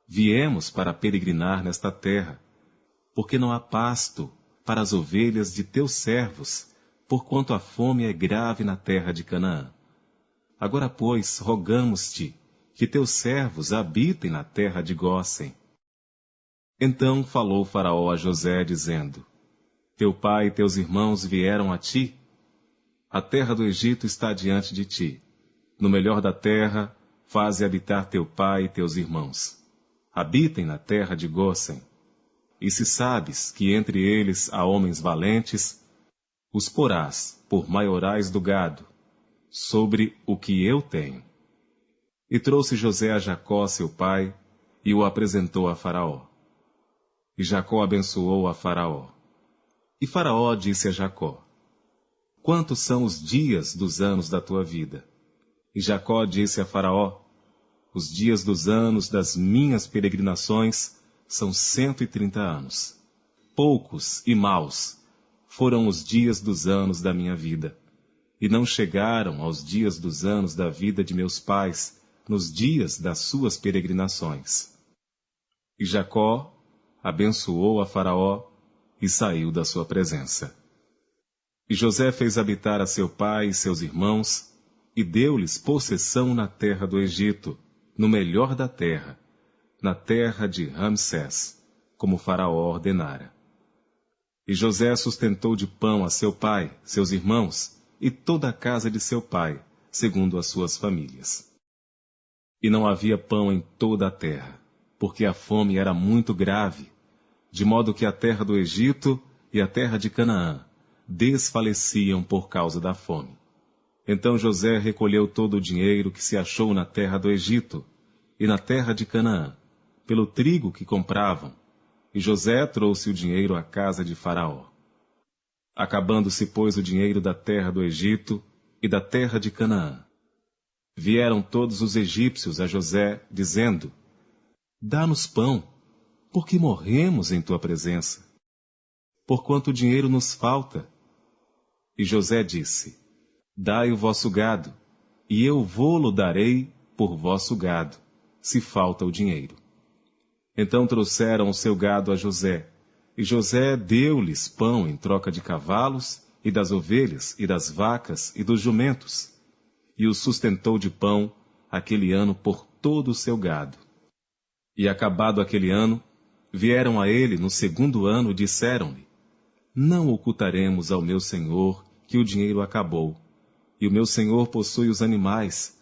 Viemos para peregrinar nesta terra, porque não há pasto para as ovelhas de teus servos, porquanto a fome é grave na terra de Canaã. Agora, pois, rogamos-te que teus servos habitem na terra de Gósen. Então falou Faraó a José, dizendo: Teu pai e teus irmãos vieram a ti? A terra do Egito está diante de ti. No melhor da terra, faze habitar teu pai e teus irmãos. Habitem na terra de Gósen. E se sabes que entre eles há homens valentes, os porás por maiorais do gado, sobre o que eu tenho. E trouxe José a Jacó, seu pai, e o apresentou a Faraó. E Jacó abençoou a Faraó. E Faraó disse a Jacó: Quantos são os dias dos anos da tua vida? E Jacó disse a Faraó: Os dias dos anos das minhas peregrinações são 130 anos. Poucos e maus foram os dias dos anos da minha vida, e não chegaram aos dias dos anos da vida de meus pais, nos dias das suas peregrinações. E Jacó abençoou a Faraó e saiu da sua presença. E José fez habitar a seu pai e seus irmãos, e deu-lhes possessão na terra do Egito, no melhor da terra, na terra de Ramsés, como Faraó ordenara. E José sustentou de pão a seu pai, seus irmãos, e toda a casa de seu pai, segundo as suas famílias. E não havia pão em toda a terra, porque a fome era muito grave, de modo que a terra do Egito e a terra de Canaã desfaleciam por causa da fome. Então José recolheu todo o dinheiro que se achou na terra do Egito e na terra de Canaã, pelo trigo que compravam, e José trouxe o dinheiro à casa de Faraó. Acabando-se, pois, o dinheiro da terra do Egito e da terra de Canaã, vieram todos os egípcios a José, dizendo: Dá-nos pão, porque morremos em tua presença. Porquanto o dinheiro nos falta. E José disse: Dai o vosso gado, e eu vô-lo darei por vosso gado, se falta o dinheiro. Então trouxeram o seu gado a José, e José deu-lhes pão em troca de cavalos, e das ovelhas, e das vacas, e dos jumentos, e o sustentou de pão aquele ano por todo o seu gado. E acabado aquele ano, vieram a ele no 2º ano e disseram-lhe: Não ocultaremos ao meu senhor que o dinheiro acabou, e o meu senhor possui os animais,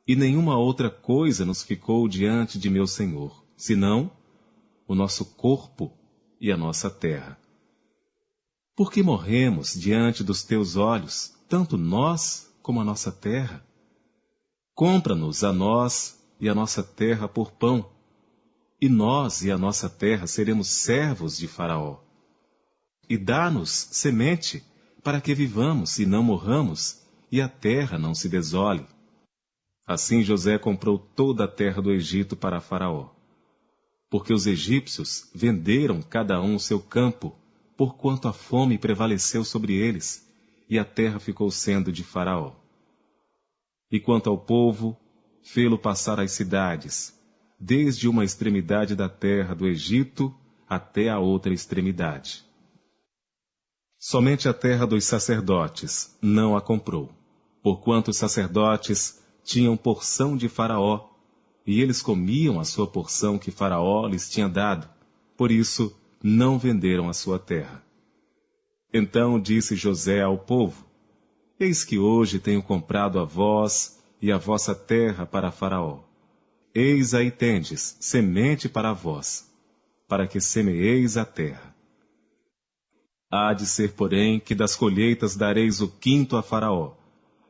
e nenhuma outra coisa nos ficou diante de meu senhor, senão o nosso corpo e a nossa terra. Por que morremos diante dos teus olhos, tanto nós como a nossa terra? Compra-nos a nós e a nossa terra por pão, e nós e a nossa terra seremos servos de Faraó. E dá-nos semente, para que vivamos e não morramos, e a terra não se desole. Assim José comprou toda a terra do Egito para Faraó, porque os egípcios venderam cada um seu campo, porquanto a fome prevaleceu sobre eles, e a terra ficou sendo de Faraó. E quanto ao povo, fê-lo passar as cidades, desde uma extremidade da terra do Egito até a outra extremidade. Somente a terra dos sacerdotes não a comprou, porquanto os sacerdotes tinham porção de Faraó, e eles comiam a sua porção que Faraó lhes tinha dado, por isso não venderam a sua terra. Então disse José ao povo: Eis que hoje tenho comprado a vós e a vossa terra para Faraó. Eis aí tendes semente para vós, para que semeeis a terra. Há de ser, porém, que das colheitas dareis o quinto a Faraó,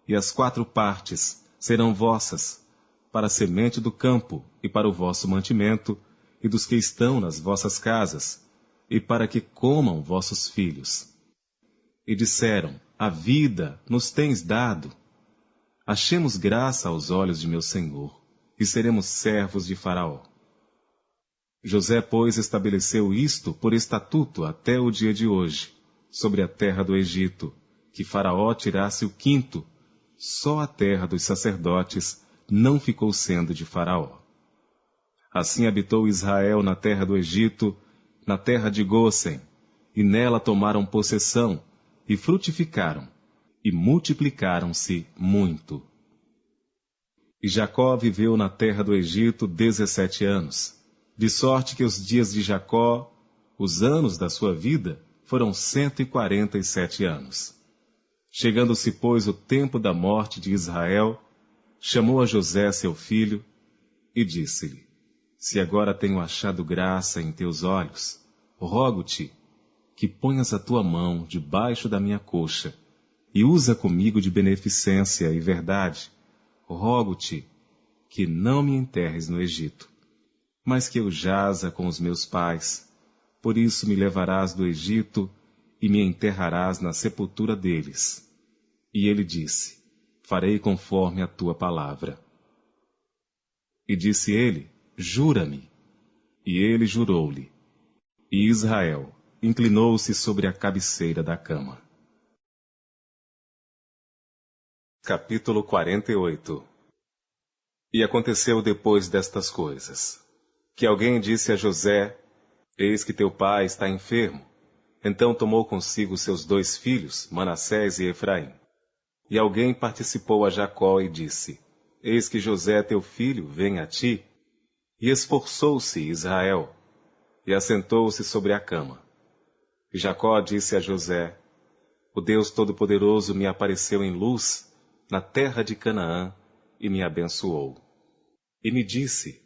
e as 4 partes serão vossas, para a semente do campo e para o vosso mantimento, e dos que estão nas vossas casas, e para que comam vossos filhos. E disseram: A vida nos tens dado. Achemos graça aos olhos de meu senhor, e seremos servos de Faraó. José, pois, estabeleceu isto por estatuto até o dia de hoje, sobre a terra do Egito, que Faraó tirasse o quinto, só a terra dos sacerdotes não ficou sendo de Faraó. Assim habitou Israel na terra do Egito, na terra de Gósen, e nela tomaram possessão, e frutificaram, e multiplicaram-se muito. E Jacó viveu na terra do Egito 17 anos, de sorte que os dias de Jacó, os anos da sua vida, foram 147 anos. Chegando-se, pois, o tempo da morte de Israel, chamou a José, seu filho, e disse-lhe: Se agora tenho achado graça em teus olhos, rogo-te que ponhas a tua mão debaixo da minha coxa, e usa comigo de beneficência e verdade. Rogo-te que não me enterres no Egito, mas que eu jaza com os meus pais. Por isso me levarás do Egito e me enterrarás na sepultura deles. E ele disse: Farei conforme a tua palavra. E disse ele: Jura-me. E ele jurou-lhe. E Israel inclinou-se sobre a cabeceira da cama. Capítulo 48. E aconteceu depois destas coisas, que alguém disse a José: Eis que teu pai está enfermo. Então tomou consigo seus 2 filhos, Manassés e Efraim. E alguém participou a Jacó e disse: Eis que José teu filho vem a ti. E esforçou-se Israel, e assentou-se sobre a cama. E Jacó disse a José: O Deus Todo-Poderoso me apareceu em luz, na terra de Canaã, e me abençoou. E me disse: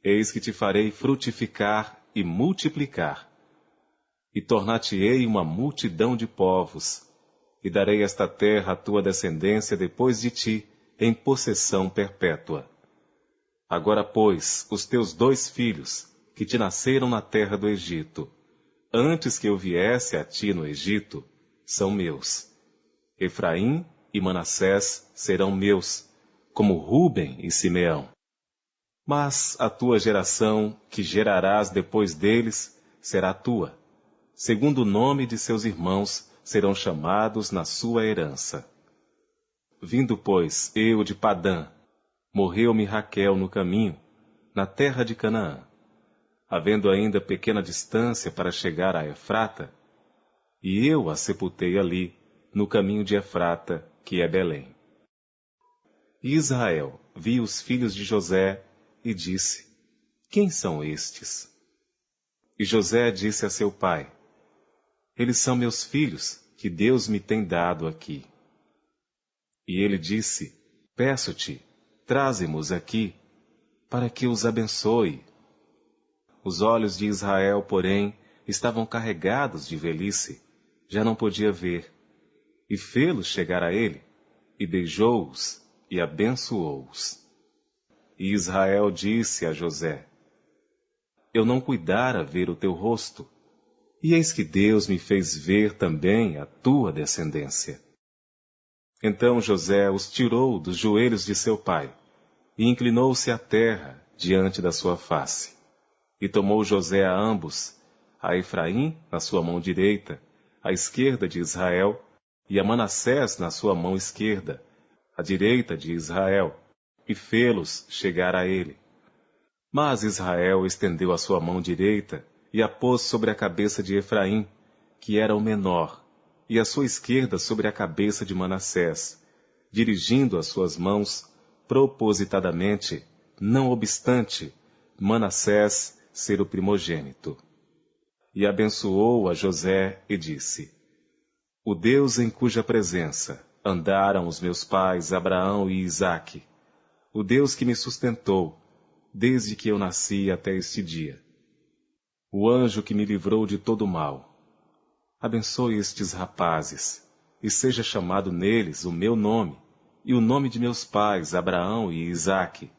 Eis que te farei frutificar e multiplicar, e tornar-te-ei uma multidão de povos, e darei esta terra à tua descendência depois de ti, em possessão perpétua. Agora, pois, os teus 2 filhos, que te nasceram na terra do Egito, antes que eu viesse a ti no Egito, são meus. Efraim e Manassés serão meus, como Rúben e Simeão. Mas a tua geração, que gerarás depois deles, será tua. Segundo o nome de seus irmãos, serão chamados na sua herança. Vindo, pois, eu de Padã, morreu-me Raquel no caminho, na terra de Canaã. Havendo ainda pequena distância para chegar a Efrata, e eu a sepultei ali, no caminho de Efrata, que é Belém. E Israel viu os filhos de José e disse: Quem são estes? E José disse a seu pai: Eles são meus filhos, que Deus me tem dado aqui. E ele disse: Peço-te, traze-mos aqui, para que os abençoe. Os olhos de Israel, porém, estavam carregados de velhice, já não podia ver, e fê-los chegar a ele, e beijou-os, e abençoou-os. E Israel disse a José: Eu não cuidara ver o teu rosto, e eis que Deus me fez ver também a tua descendência. Então José os tirou dos joelhos de seu pai, e inclinou-se à terra diante da sua face. E tomou José a ambos, a Efraim na sua mão direita, à esquerda de Israel, e a Manassés na sua mão esquerda, à direita de Israel, e fê-los chegar a ele. Mas Israel estendeu a sua mão direita e a pôs sobre a cabeça de Efraim, que era o menor, e a sua esquerda sobre a cabeça de Manassés, dirigindo as suas mãos propositadamente, não obstante Manassés ser o primogênito. E abençoou a José e disse: O Deus em cuja presença andaram os meus pais Abraão e Isaque, o Deus que me sustentou desde que eu nasci até este dia, o anjo que me livrou de todo mal, abençoe estes rapazes, e seja chamado neles o meu nome, e o nome de meus pais, Abraão e Isaque,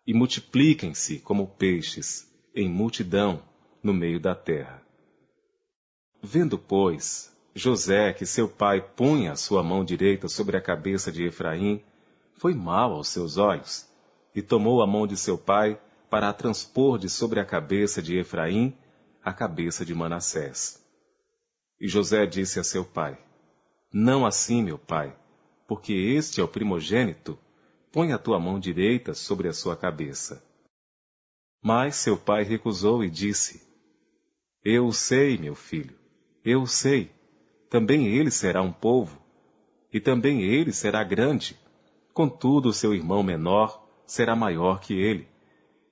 e multipliquem-se como peixes, em multidão, no meio da terra. Vendo, pois, José que seu pai punha a sua mão direita sobre a cabeça de Efraim, foi mal aos seus olhos, e tomou a mão de seu pai para a transpor de sobre a cabeça de Efraim a cabeça de Manassés. E José disse a seu pai: Não assim, meu pai, porque este é o primogênito, põe a tua mão direita sobre a sua cabeça. Mas seu pai recusou e disse: Eu o sei, meu filho, eu o sei. Também ele será um povo, e também ele será grande. Contudo, o seu irmão menor será maior que ele,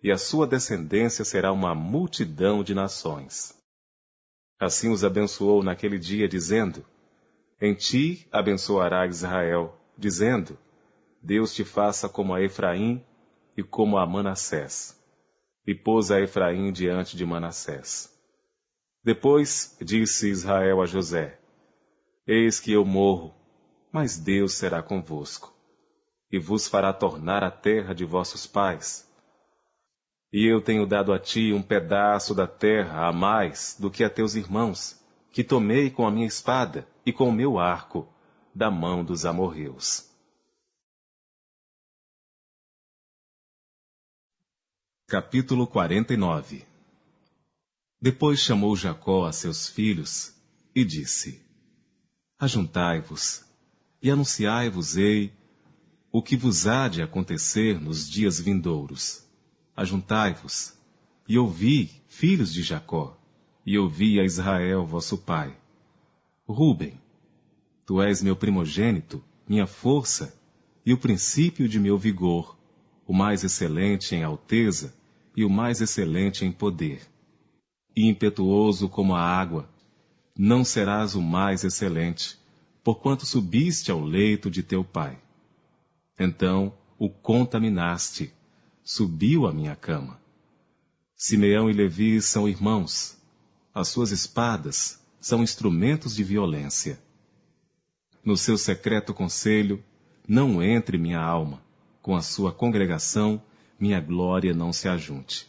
e a sua descendência será uma multidão de nações. Assim os abençoou naquele dia, dizendo: Em ti abençoará Israel, dizendo: Deus te faça como a Efraim e como a Manassés. E pôs a Efraim diante de Manassés. Depois disse Israel a José: Eis que eu morro, mas Deus será convosco, e vos fará tornar a terra de vossos pais. E eu tenho dado a ti um pedaço da terra a mais do que a teus irmãos, que tomei com a minha espada e com o meu arco, da mão dos amorreus. Capítulo 49. Depois chamou Jacó a seus filhos e disse: Ajuntai-vos e anunciai-vos-ei o que vos há de acontecer nos dias vindouros. Ajuntai-vos e ouvi, filhos de Jacó, e ouvi a Israel vosso pai. Ruben, tu és meu primogênito, minha força e o princípio de meu vigor, o mais excelente em alteza e o mais excelente em poder. E impetuoso como a água, não serás o mais excelente, porquanto subiste ao leito de teu pai. Então o contaminaste, subiu à minha cama. Simeão e Levi são irmãos, as suas espadas são instrumentos de violência. No seu secreto conselho, não entre minha alma, com a sua congregação, minha glória não se ajunte.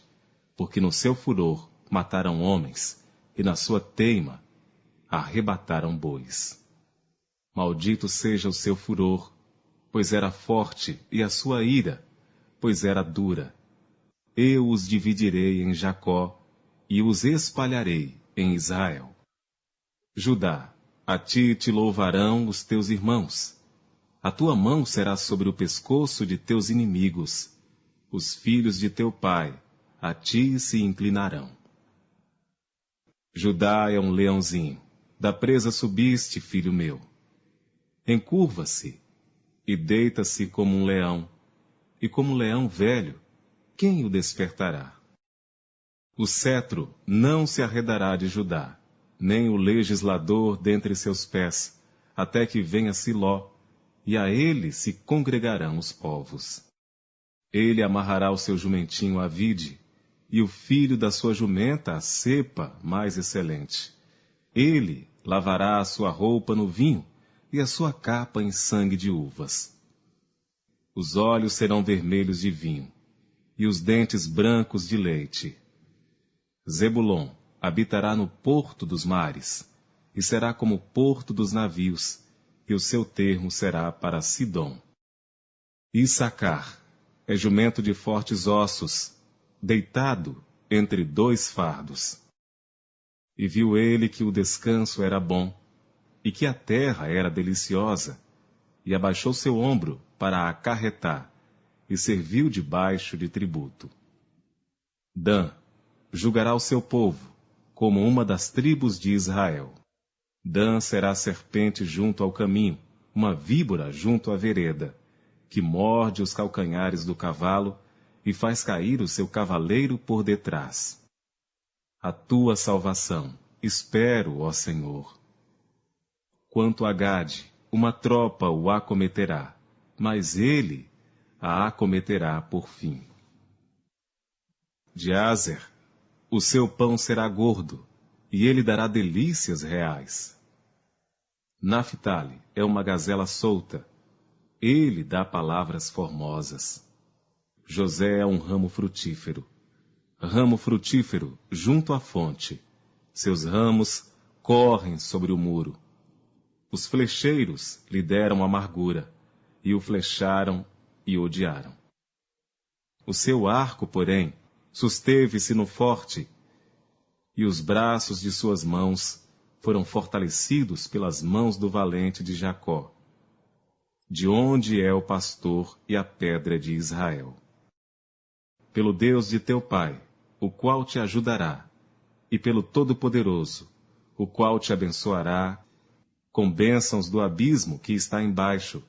Porque no seu furor mataram homens, e na sua teima arrebataram bois. Maldito seja o seu furor, pois era forte, e a sua ira, pois era dura. Eu os dividirei em Jacó, e os espalharei em Israel. Judá, a ti te louvarão os teus irmãos. A tua mão será sobre o pescoço de teus inimigos. Os filhos de teu pai a ti se inclinarão. Judá é um leãozinho, da presa subiste, filho meu. Encurva-se e deita-se como um leão, e como um leão velho, quem o despertará? O cetro não se arredará de Judá, nem o legislador dentre seus pés, até que venha Siló, e a ele se congregarão os povos. Ele amarrará o seu jumentinho à vide, e o filho da sua jumenta à cepa mais excelente. Ele lavará a sua roupa no vinho e a sua capa em sangue de uvas. Os olhos serão vermelhos de vinho, e os dentes brancos de leite. Zebulon habitará no porto dos mares, e será como o porto dos navios, e o seu termo será para Sidom. Issacar é jumento de fortes ossos, deitado entre dois fardos. E viu ele que o descanso era bom, e que a terra era deliciosa, e abaixou seu ombro para acarretar, e serviu debaixo de tributo. Dan julgará o seu povo, como uma das tribos de Israel. Dan será serpente junto ao caminho, uma víbora junto à vereda, que morde os calcanhares do cavalo e faz cair o seu cavaleiro por detrás. A tua salvação espero, ó Senhor. Quanto a Gade, uma tropa o acometerá, mas ele a acometerá por fim. De Azer, o seu pão será gordo, e ele dará delícias reais. Naphtali é uma gazela solta, ele dá palavras formosas. José é um ramo frutífero junto à fonte. Seus ramos correm sobre o muro. Os flecheiros lhe deram amargura, e o flecharam e odiaram. O seu arco, porém, susteve-se no forte, e os braços de suas mãos foram fortalecidos pelas mãos do valente de Jacó, de onde é o pastor e a pedra de Israel. Pelo Deus de teu pai, o qual te ajudará, e pelo Todo-Poderoso, o qual te abençoará, com bênçãos do abismo que está embaixo,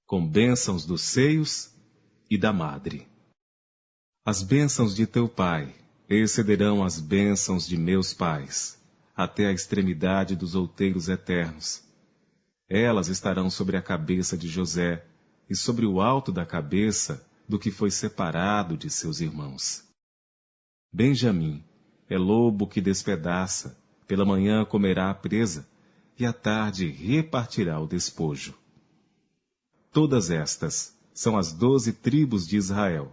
com bênçãos dos seios e da madre. As bênçãos de teu pai excederão as bênçãos de meus pais, até a extremidade dos outeiros eternos. Elas estarão sobre a cabeça de José, e sobre o alto da cabeça do que foi separado de seus irmãos. Benjamim é lobo que despedaça, pela manhã comerá a presa, e à tarde repartirá o despojo. Todas estas são as 12 tribos de Israel,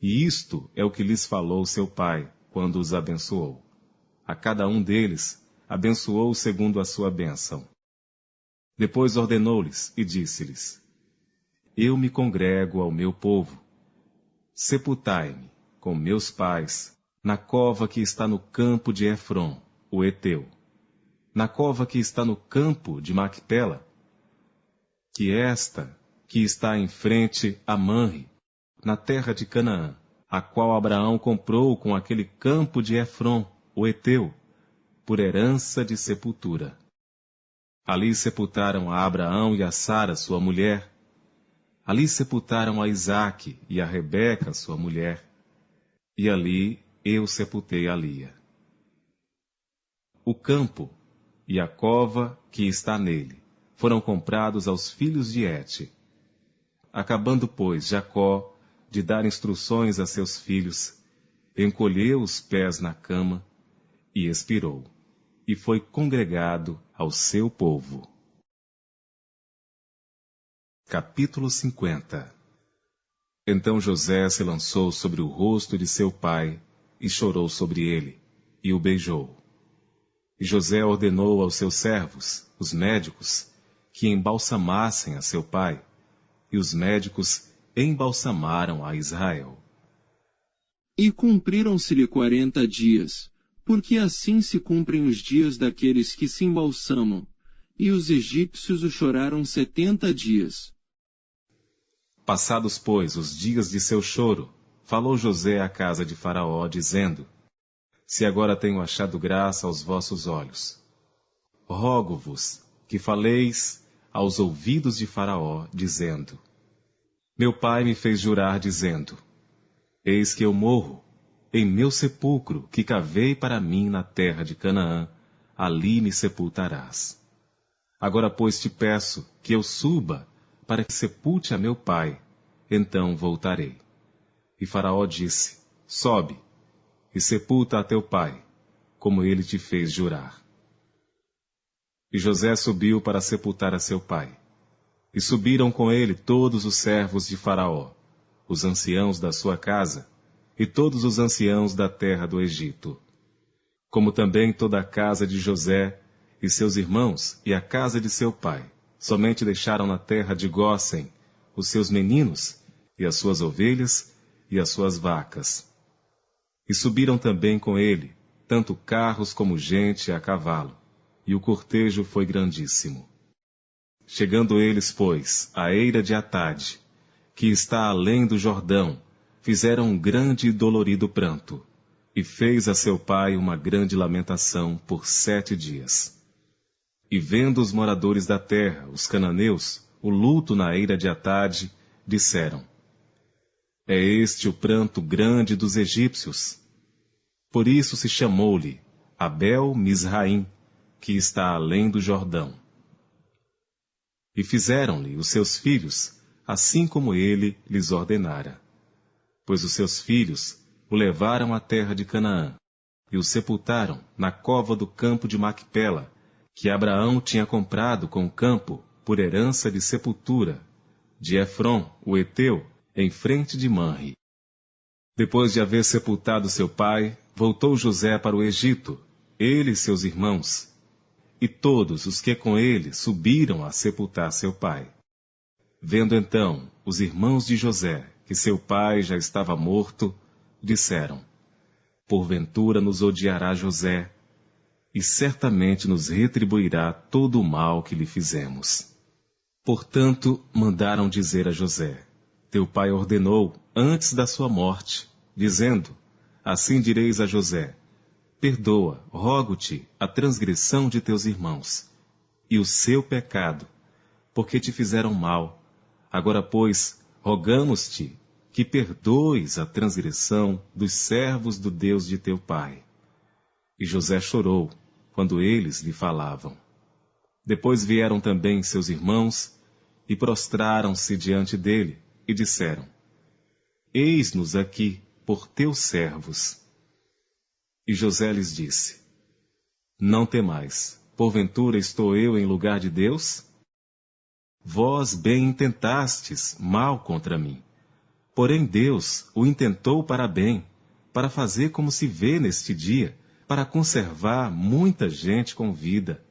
e isto é o que lhes falou seu pai, quando os abençoou. A cada um deles abençoou segundo a sua bênção. Depois ordenou-lhes e disse-lhes: Eu me congrego ao meu povo. Sepultai-me com meus pais na cova que está no campo de Efron, o Heteu, na cova que está no campo de Macpela, que está em frente a Manre, na terra de Canaã, a qual Abraão comprou com aquele campo de Efron, o Heteu, por herança de sepultura. Ali sepultaram a Abraão e a Sara, sua mulher. Ali sepultaram a Isaque e a Rebeca, sua mulher. E ali eu sepultei a Lia. O campo e a cova que está nele foram comprados aos filhos de Et. Acabando, pois, Jacó de dar instruções a seus filhos, encolheu os pés na cama e expirou, e foi congregado ao seu povo. Capítulo 50. Então José se lançou sobre o rosto de seu pai, e chorou sobre ele, e o beijou. E José ordenou aos seus servos, os médicos, que embalsamassem a seu pai, e os médicos embalsamaram a Israel. E cumpriram-se-lhe 40 dias, porque assim se cumprem os dias daqueles que se embalsamam, e os egípcios o choraram 70 dias. Passados, pois, os dias de seu choro, falou José à casa de Faraó, dizendo: Se agora tenho achado graça aos vossos olhos, rogo-vos que faleis aos ouvidos de Faraó, dizendo: Meu pai me fez jurar, dizendo: Eis que eu morro, em meu sepulcro que cavei para mim na terra de Canaã, ali me sepultarás. Agora, pois, te peço que eu suba, para que sepulte a meu pai, então voltarei. E Faraó disse: Sobe, e sepulta a teu pai, como ele te fez jurar. E José subiu para sepultar a seu pai. E subiram com ele todos os servos de Faraó, os anciãos da sua casa, e todos os anciãos da terra do Egito. Como também toda a casa de José, e seus irmãos, e a casa de seu pai. Somente deixaram na terra de Gósen os seus meninos, e as suas ovelhas, e as suas vacas. E subiram também com ele, tanto carros como gente a cavalo, e o cortejo foi grandíssimo. Chegando eles, pois, à eira de Atade, que está além do Jordão, fizeram um grande e dolorido pranto, e fez a seu pai uma grande lamentação por 7 dias. E vendo os moradores da terra, os cananeus, o luto na eira de Atade, disseram: É este o pranto grande dos egípcios? Por isso se chamou-lhe Abel-Misraim, que está além do Jordão. E fizeram-lhe os seus filhos, assim como ele lhes ordenara. Pois os seus filhos o levaram à terra de Canaã, e o sepultaram na cova do campo de Macpela, que Abraão tinha comprado com o campo por herança de sepultura, de Efron, o Heteu, em frente de Manre. Depois de haver sepultado seu pai, voltou José para o Egito, ele e seus irmãos, e todos os que com ele subiram a sepultar seu pai. Vendo então os irmãos de José que seu pai já estava morto, disseram: Porventura nos odiará José, e certamente nos retribuirá todo o mal que lhe fizemos. Portanto, mandaram dizer a José: Teu pai ordenou antes da sua morte, dizendo: Assim direis a José: Perdoa, rogo-te, a transgressão de teus irmãos, e o seu pecado, porque te fizeram mal. Agora, pois, rogamos-te que perdoes a transgressão dos servos do Deus de teu pai. E José chorou, quando eles lhe falavam. Depois vieram também seus irmãos, e prostraram-se diante dele, e disseram: Eis-nos aqui, por teus servos. E José lhes disse: Não temais, porventura estou eu em lugar de Deus? Vós bem intentastes mal contra mim. Porém Deus o intentou para bem, para fazer como se vê neste dia, para conservar muita gente com vida.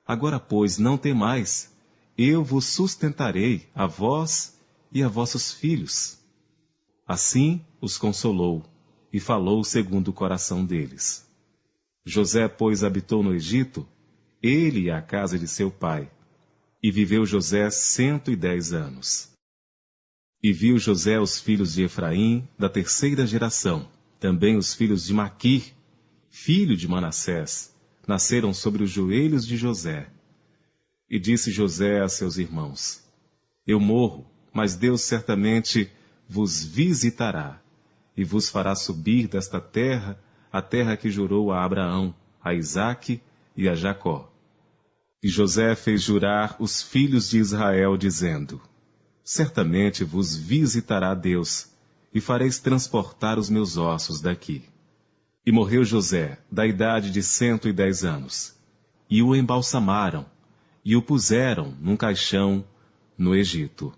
Agora, pois, não temais, eu vos sustentarei, a vós e a vossos filhos. Assim os consolou, e falou segundo o coração deles. José, pois, habitou no Egito, ele e a casa de seu pai. E viveu José 110 anos. E viu José os filhos de Efraim, da 3ª geração, também os filhos de Maquir, filho de Manassés, nasceram sobre os joelhos de José. E disse José a seus irmãos: Eu morro, mas Deus certamente vos visitará, e vos fará subir desta terra, a terra que jurou a Abraão, a Isaque e a Jacó. E José fez jurar os filhos de Israel, dizendo: Certamente vos visitará Deus, e fareis transportar os meus ossos daqui. E morreu José, da idade de 110 anos, e o embalsamaram, e o puseram num caixão no Egito.